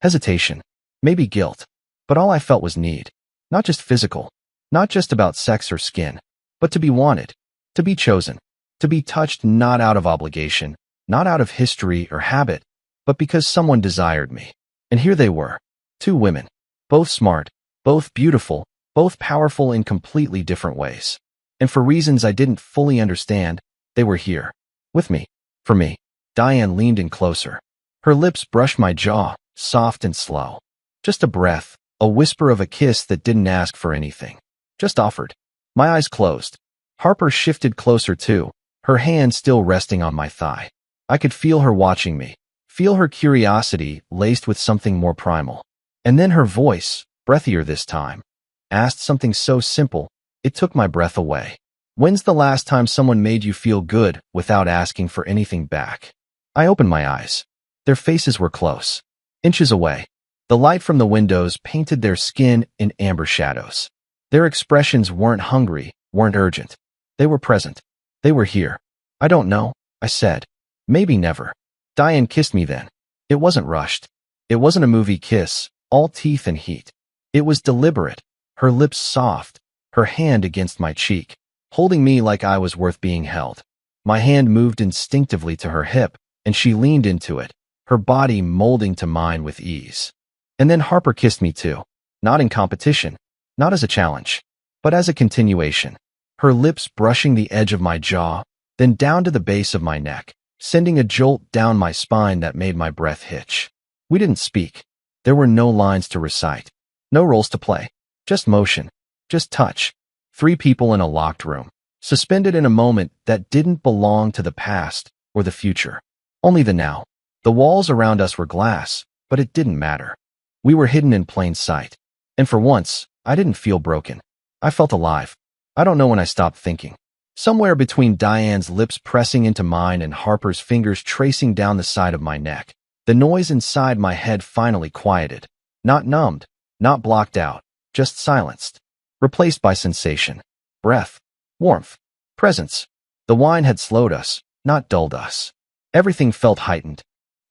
Hesitation. Maybe guilt. But all I felt was need. Not just physical. Not just about sex or skin. But to be wanted. To be chosen. To be touched not out of obligation, not out of history or habit, but because someone desired me. And here they were. Two women. Both smart. Both beautiful. Both powerful in completely different ways. And for reasons I didn't fully understand, they were here. With me. For me. Diane leaned in closer. Her lips brushed my jaw, soft and slow. Just a breath, a whisper of a kiss that didn't ask for anything. Just offered. My eyes closed. Harper shifted closer too, her hand still resting on my thigh. I could feel her watching me, feel her curiosity laced with something more primal. And then her voice, breathier this time, asked something so simple, it took my breath away. When's the last time someone made you feel good without asking for anything back? I opened my eyes. Their faces were close. Inches away. The light from the windows painted their skin in amber shadows. Their expressions weren't hungry, weren't urgent. They were present. They were here. I don't know, I said. Maybe never. Diane kissed me then. It wasn't rushed. It wasn't a movie kiss, all teeth and heat. It was deliberate, her lips soft, her hand against my cheek, holding me like I was worth being held. My hand moved instinctively to her hip, and she leaned into it, her body molding to mine with ease. And then Harper kissed me too, not in competition, not as a challenge, but as a continuation. her lips brushing the edge of my jaw, then down to the base of my neck, sending a jolt down my spine that made my breath hitch. We didn't speak. There were no lines to recite, no roles to play, just motion, just touch. 3 people in a locked room, suspended in a moment that didn't belong to the past or the future, only the now. The walls around us were glass, but it didn't matter. We were hidden in plain sight. And for once, I didn't feel broken. I felt alive. I don't know when I stopped thinking. Somewhere between Diane's lips pressing into mine and Harper's fingers tracing down the side of my neck, the noise inside my head finally quieted. Not numbed, not blocked out, just silenced. Replaced by sensation, breath, warmth, presence. The wine had slowed us, not dulled us. Everything felt heightened.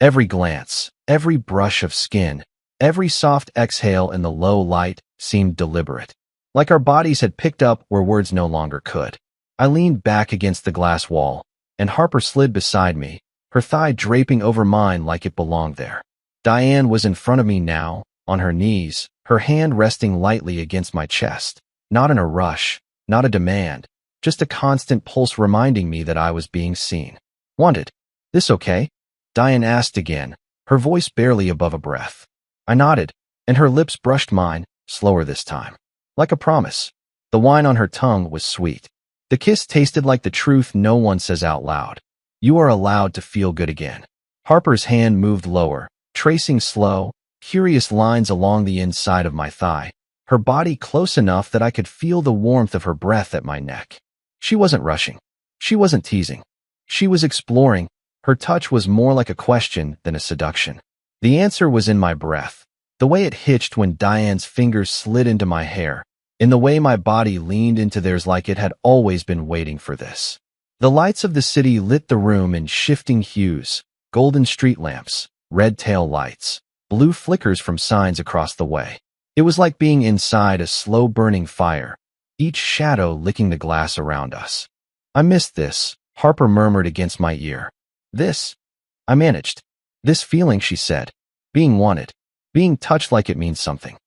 Every glance, every brush of skin, every soft exhale in the low light seemed deliberate. Like our bodies had picked up where words no longer could. I leaned back against the glass wall, and Harper slid beside me, her thigh draping over mine like it belonged there. Diane was in front of me now, on her knees, her hand resting lightly against my chest. Not in a rush, not a demand, just a constant pulse reminding me that I was being seen. Wanted. This okay? Diane asked again, her voice barely above a breath. I nodded, and her lips brushed mine, slower this time. Like a promise. The wine on her tongue was sweet. The kiss tasted like the truth no one says out loud. You are allowed to feel good again. Harper's hand moved lower, tracing slow, curious lines along the inside of my thigh, her body close enough that I could feel the warmth of her breath at my neck. She wasn't rushing. She wasn't teasing. She was exploring. Her touch was more like a question than a seduction. The answer was in my breath, the way it hitched when Diane's fingers slid into my hair, in the way my body leaned into theirs like it had always been waiting for this. The lights of the city lit the room in shifting hues, golden street lamps, red tail lights, blue flickers from signs across the way. It was like being inside a slow-burning fire, each shadow licking the glass around us. I missed this, Harper murmured against my ear. This. I managed. This feeling, she said. Being wanted. Being touched like it means something.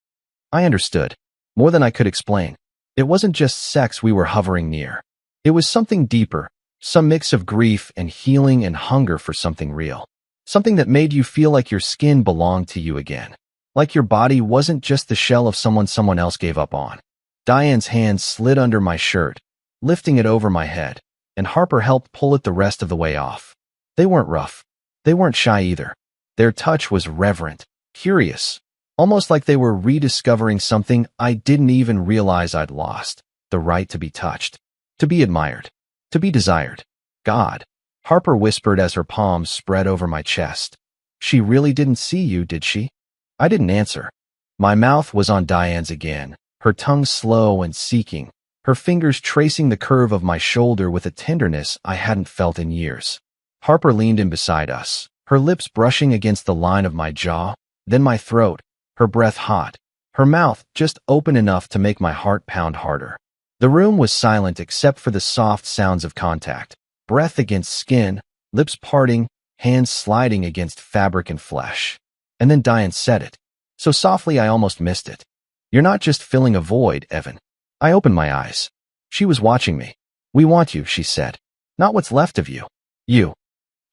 I understood. More than I could explain. It wasn't just sex we were hovering near. It was something deeper, some mix of grief and healing and hunger for something real. Something that made you feel like your skin belonged to you again. Like your body wasn't just the shell of someone else gave up on. Diane's hand slid under my shirt, lifting it over my head, and Harper helped pull it the rest of the way off. They weren't rough. They weren't shy either. Their touch was reverent, curious, almost like they were rediscovering something I didn't even realize I'd lost, the right to be touched, to be admired, to be desired. God, Harper whispered as her palms spread over my chest. She really didn't see you, did she? I didn't answer. My mouth was on Diane's again, her tongue slow and seeking, her fingers tracing the curve of my shoulder with a tenderness I hadn't felt in years. Harper leaned in beside us, her lips brushing against the line of my jaw, then my throat, her breath hot, her mouth just open enough to make my heart pound harder. The room was silent except for the soft sounds of contact, breath against skin, lips parting, hands sliding against fabric and flesh. And then Diane said it, so softly I almost missed it. You're not just filling a void, Evan. I opened my eyes. She was watching me. We want you, she said. Not what's left of you. You.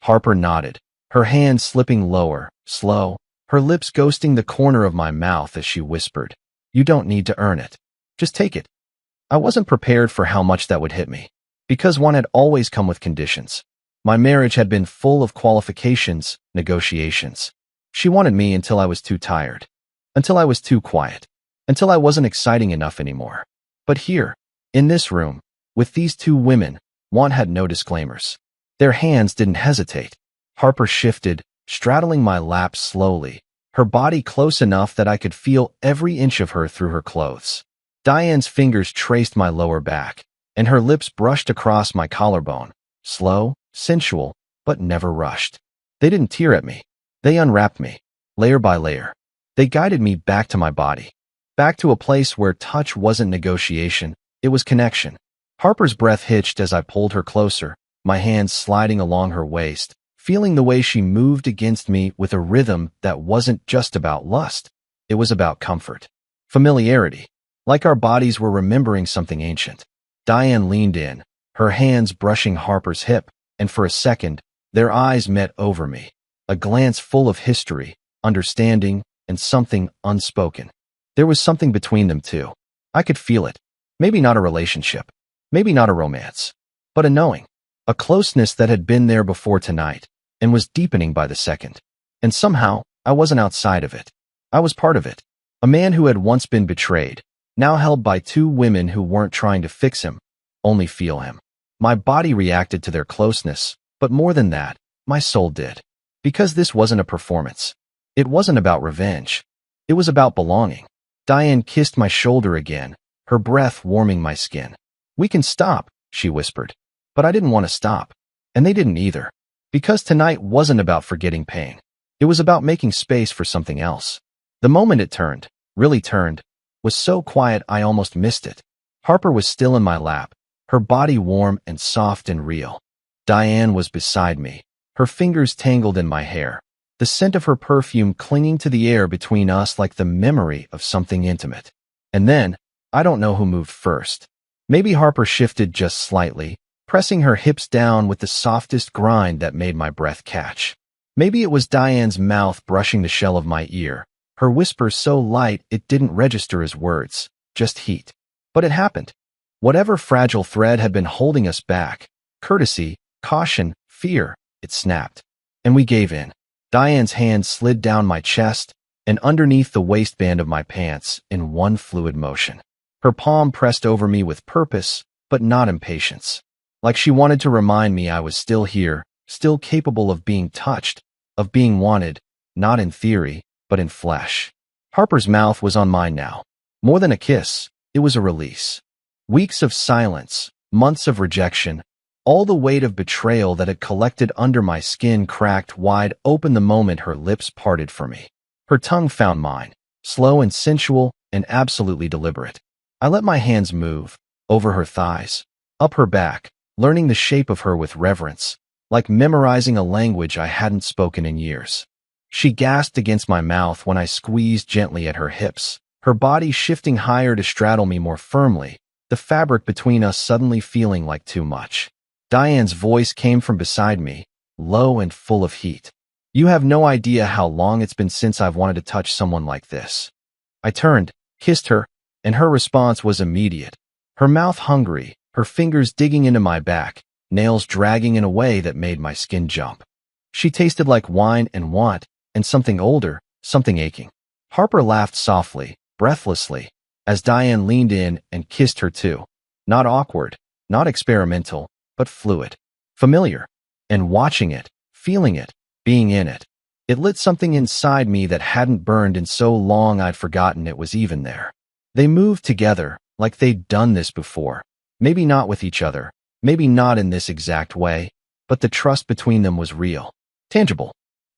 Harper nodded, her hand slipping lower, slow, her lips ghosting the corner of my mouth as she whispered, You don't need to earn it. Just take it. I wasn't prepared for how much that would hit me, because one had always come with conditions. My marriage had been full of qualifications, negotiations. She wanted me until I was too tired, until I was too quiet, until I wasn't exciting enough anymore. But here, in this room, with these 2 women, one had no disclaimers. Their hands didn't hesitate. Harper shifted, straddling my lap slowly, her body close enough that I could feel every inch of her through her clothes. Diane's fingers traced my lower back, and her lips brushed across my collarbone, slow, sensual, but never rushed. They didn't tear at me. They unwrapped me, layer by layer. They guided me back to my body, back to a place where touch wasn't negotiation, it was connection. Harper's breath hitched as I pulled her closer, my hands sliding along her waist, feeling the way she moved against me with a rhythm that wasn't just about lust. It was about comfort, familiarity, like our bodies were remembering something ancient. Diane leaned in, her hands brushing Harper's hip, and for a second, their eyes met over me. A glance full of history, understanding, and something unspoken. There was something between them too. I could feel it. Maybe not a relationship. Maybe not a romance. But a knowing. A closeness that had been there before tonight, and was deepening by the second. And somehow, I wasn't outside of it. I was part of it. A man who had once been betrayed, now held by two women who weren't trying to fix him, only feel him. My body reacted to their closeness, but more than that, my soul did. Because this wasn't a performance. It wasn't about revenge. It was about belonging. Diane kissed my shoulder again, her breath warming my skin. "We can stop," she whispered. But I didn't want to stop. And they didn't either. Because tonight wasn't about forgetting pain. It was about making space for something else. The moment it turned, really turned, was so quiet I almost missed it. Harper was still in my lap, her body warm and soft and real. Diane was beside me, her fingers tangled in my hair, the scent of her perfume clinging to the air between us like the memory of something intimate. And then, I don't know who moved first. Maybe Harper shifted just slightly, pressing her hips down with the softest grind that made my breath catch. Maybe it was Diane's mouth brushing the shell of my ear, her whisper so light it didn't register as words, just heat. But it happened. Whatever fragile thread had been holding us back, courtesy, caution, fear, it snapped. And we gave in. Diane's hand slid down my chest and underneath the waistband of my pants in one fluid motion. Her palm pressed over me with purpose, but not impatience. Like she wanted to remind me I was still here, still capable of being touched, of being wanted, not in theory, but in flesh. Harper's mouth was on mine now. More than a kiss, it was a release. Weeks of silence, months of rejection, all the weight of betrayal that had collected under my skin cracked wide open the moment her lips parted for me. Her tongue found mine, slow and sensual and absolutely deliberate. I let my hands move, over her thighs, up her back, learning the shape of her with reverence, like memorizing a language I hadn't spoken in years. She gasped against my mouth when I squeezed gently at her hips, her body shifting higher to straddle me more firmly, the fabric between us suddenly feeling like too much. Diane's voice came from beside me, low and full of heat. "You have no idea how long it's been since I've wanted to touch someone like this." I turned, kissed her, and her response was immediate. Her mouth hungry, her fingers digging into my back, nails dragging in a way that made my skin jump. She tasted like wine and want, and something older, something aching. Harper laughed softly, breathlessly, as Diane leaned in and kissed her too. Not awkward, not experimental, but fluid, familiar. And watching it, feeling it, being in it, it lit something inside me that hadn't burned in so long I'd forgotten it was even there. They moved together, like they'd done this before. Maybe not with each other, maybe not in this exact way, but the trust between them was real, tangible.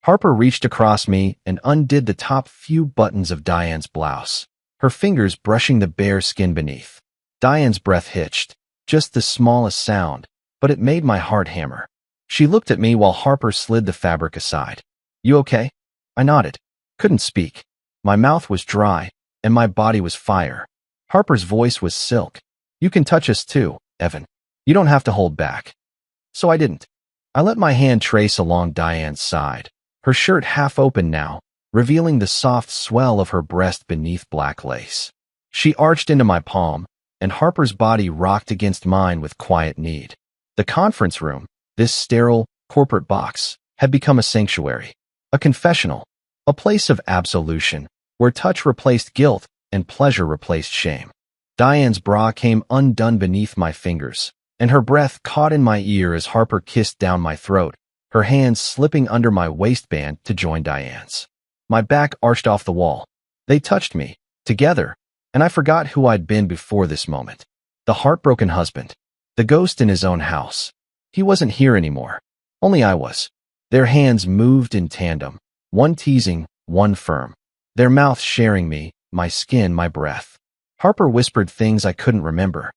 Harper reached across me and undid the top few buttons of Diane's blouse, her fingers brushing the bare skin beneath. Diane's breath hitched, just the smallest sound, but it made my heart hammer. She looked at me while Harper slid the fabric aside. "You okay?" I nodded. Couldn't speak. My mouth was dry, and my body was fire. Harper's voice was silk. "You can touch us too, Evan. You don't have to hold back." So I didn't. I let my hand trace along Diane's side, her shirt half open now, revealing the soft swell of her breast beneath black lace. She arched into my palm, and Harper's body rocked against mine with quiet need. The conference room, this sterile, corporate box, had become a sanctuary, a confessional, a place of absolution, where touch replaced guilt and pleasure replaced shame. Diane's bra came undone beneath my fingers, and her breath caught in my ear as Harper kissed down my throat, her hands slipping under my waistband to join Diane's. My back arched off the wall. They touched me, together, and I forgot who I'd been before this moment. The heartbroken husband, the ghost in his own house. He wasn't here anymore. Only I was. Their hands moved in tandem, one teasing, one firm. Their mouths sharing me, my skin, my breath. Harper whispered things I couldn't remember.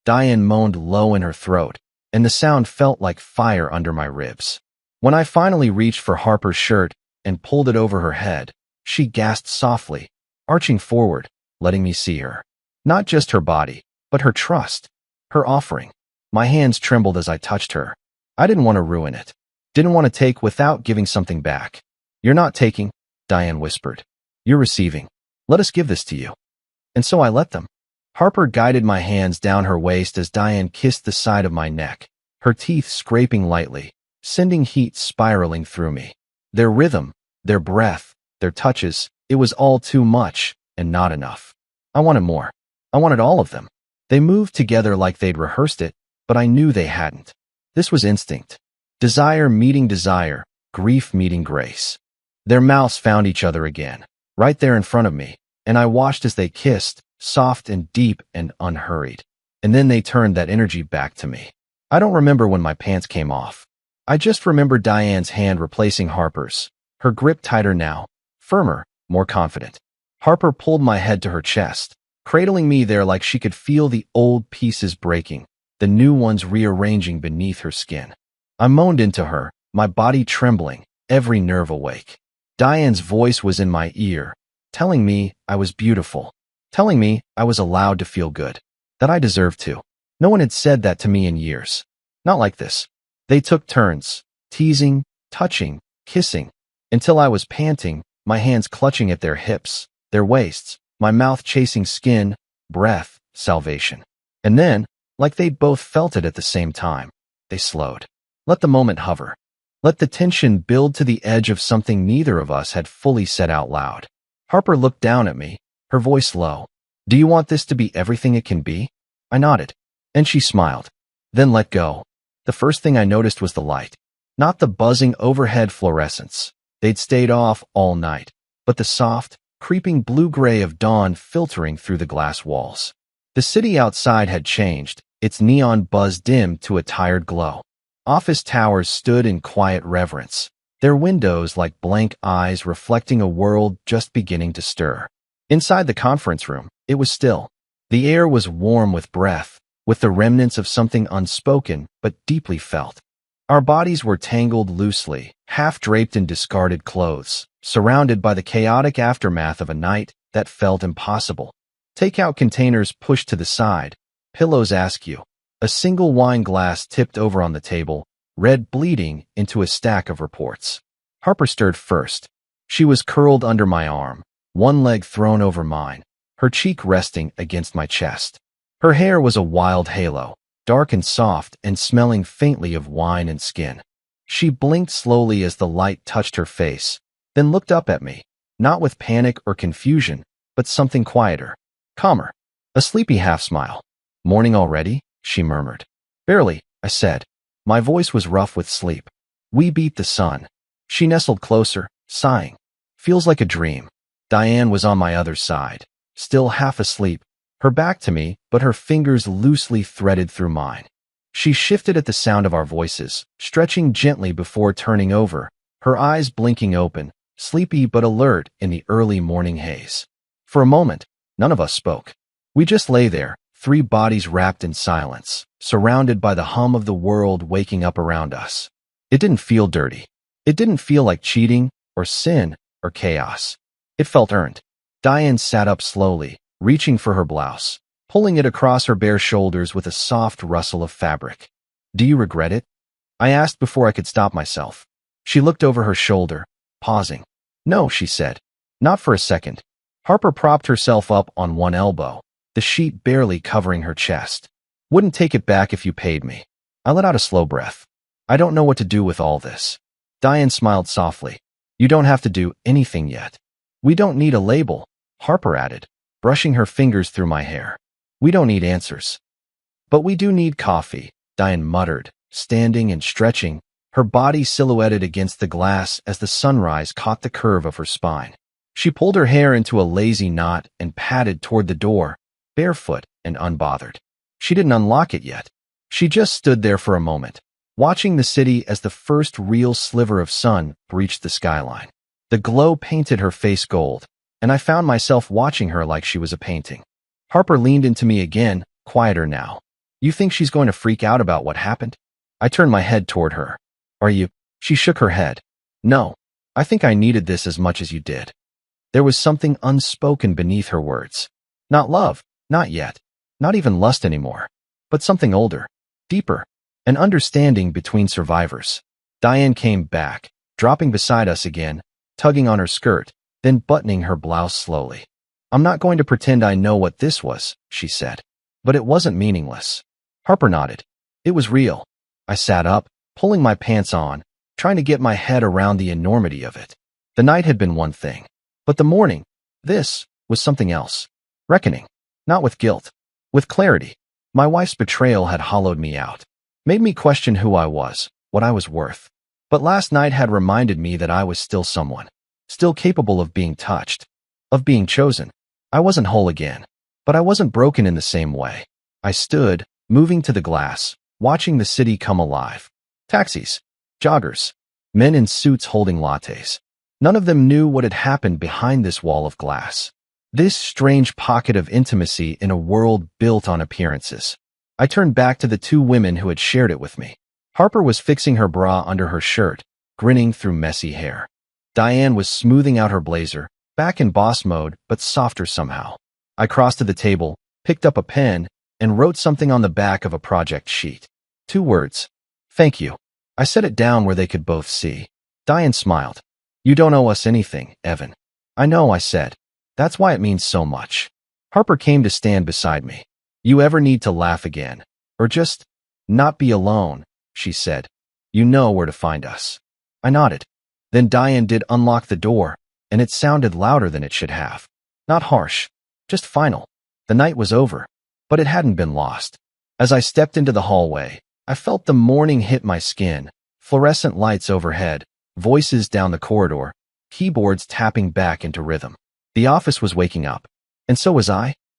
Diane moaned low in her throat, and the sound felt like fire under my ribs. When I finally reached for Harper's shirt and pulled it over her head, she gasped softly, arching forward, letting me see her. Not just her body, but her trust. Her offering. My hands trembled as I touched her. I didn't want to ruin it. Didn't want to take without giving something back. You're not taking, Diane whispered. You're receiving. Let us give this to you. And so I let them. Harper guided my hands down her waist as Diane kissed the side of my neck, her teeth scraping lightly, sending heat spiraling through me. Their rhythm, their breath, their touches, it was all too much and not enough. I wanted more. I wanted all of them. They moved together like they'd rehearsed it, but I knew they hadn't. This was instinct. Desire meeting desire, grief meeting grace. Their mouths found each other again, right there in front of me, and I watched as they kissed, soft and deep and unhurried. And then they turned that energy back to me. I don't remember when my pants came off. I just remember Diane's hand replacing Harper's, her grip tighter now, firmer, more confident. Harper pulled my head to her chest, cradling me there like she could feel the old pieces breaking, the new ones rearranging beneath her skin. I moaned into her, my body trembling, every nerve awake. Diane's voice was in my ear, telling me I was beautiful, telling me I was allowed to feel good, that I deserved to. No one had said that to me in years. Not like this. They took turns, teasing, touching, kissing, until I was panting, my hands clutching at their hips, their waists, my mouth chasing skin, breath, salvation. And then, like they both felt it at the same time, they slowed. Let the moment hover. Let the tension build to the edge of something neither of us had fully said out loud. Harper looked down at me, her voice low. Do you want this to be everything it can be? I nodded, and she smiled. Then let go. The first thing I noticed was the light. Not the buzzing overhead fluorescence. They'd stayed off all night, but the soft, creeping blue-gray of dawn filtering through the glass walls. The city outside had changed, its neon buzz dimmed to a tired glow. Office towers stood in quiet reverence, their windows like blank eyes reflecting a world just beginning to stir. Inside the conference room, it was still. The air was warm with breath, with the remnants of something unspoken but deeply felt. Our bodies were tangled loosely, half draped in discarded clothes, surrounded by the chaotic aftermath of a night that felt impossible. Takeout containers pushed to the side, pillows askew, a single wine glass tipped over on the table, red bleeding into a stack of reports. Harper stirred first. She was curled under my arm, one leg thrown over mine, her cheek resting against my chest. Her hair was a wild halo, dark and soft and smelling faintly of wine and skin. She blinked slowly as the light touched her face, then looked up at me, not with panic or confusion, but something quieter, calmer, a sleepy half-smile. Morning already? She murmured. Barely, I said. My voice was rough with sleep. We beat the sun. She nestled closer, sighing. Feels like a dream. Diane was on my other side, still half asleep, her back to me, but her fingers loosely threaded through mine. She shifted at the sound of our voices, stretching gently before turning over, her eyes blinking open, sleepy but alert in the early morning haze. For a moment, none of us spoke. We just lay there, three bodies wrapped in silence, surrounded by the hum of the world waking up around us. It didn't feel dirty. It didn't feel like cheating, or sin, or chaos. It felt earned. Diane sat up slowly, reaching for her blouse, pulling it across her bare shoulders with a soft rustle of fabric. Do you regret it? I asked before I could stop myself. She looked over her shoulder, pausing. No, she said. Not for a second. Harper propped herself up on one elbow, the sheet barely covering her chest. Wouldn't take it back if you paid me. I let out a slow breath. I don't know what to do with all this. Diane smiled softly. You don't have to do anything yet. We don't need a label, Harper added, brushing her fingers through my hair. We don't need answers. But we do need coffee, Diane muttered, standing and stretching, her body silhouetted against the glass as the sunrise caught the curve of her spine. She pulled her hair into a lazy knot and padded toward the door, barefoot and unbothered. She didn't unlock it yet. She just stood there for a moment, watching the city as the first real sliver of sun breached the skyline. The glow painted her face gold, and I found myself watching her like she was a painting. Harper leaned into me again, quieter now. You think she's going to freak out about what happened? I turned my head toward her. Are you? She shook her head. No, I think I needed this as much as you did. There was something unspoken beneath her words. Not love, not yet. Not even lust anymore. but something older, deeper, an understanding between survivors. Diane came back, dropping beside us again, tugging on her skirt, then buttoning her blouse slowly. I'm not going to pretend I know what this was, she said. But it wasn't meaningless. Harper nodded. It was real. I sat up, pulling my pants on, trying to get my head around the enormity of it. The night had been one thing, but the morning, this, was something else. Reckoning. Not with guilt. With clarity. My wife's betrayal had hollowed me out, made me question who I was, what I was worth. But last night had reminded me that I was still someone, still capable of being touched, of being chosen. I wasn't whole again, but I wasn't broken in the same way. I stood, moving to the glass, watching the city come alive. Taxis, joggers, men in suits holding lattes. None of them knew what had happened behind this wall of glass. This strange pocket of intimacy in a world built on appearances. I turned back to the two women who had shared it with me. Harper was fixing her bra under her shirt, grinning through messy hair. Diane was smoothing out her blazer, back in boss mode, but softer somehow. I crossed to the table, picked up a pen, and wrote something on the back of a project sheet. 2 words. Thank you. I set it down where they could both see. Diane smiled. You don't owe us anything, Evan. I know, I said. That's why it means so much. Harper came to stand beside me. You ever need to laugh again, or just not be alone, she said. You know where to find us. I nodded. Then Diane did unlock the door, and it sounded louder than it should have. Not harsh, just final. The night was over, but it hadn't been lost. As I stepped into the hallway, I felt the morning hit my skin, fluorescent lights overhead, voices down the corridor, keyboards tapping back into rhythm. The office was waking up, and so was I.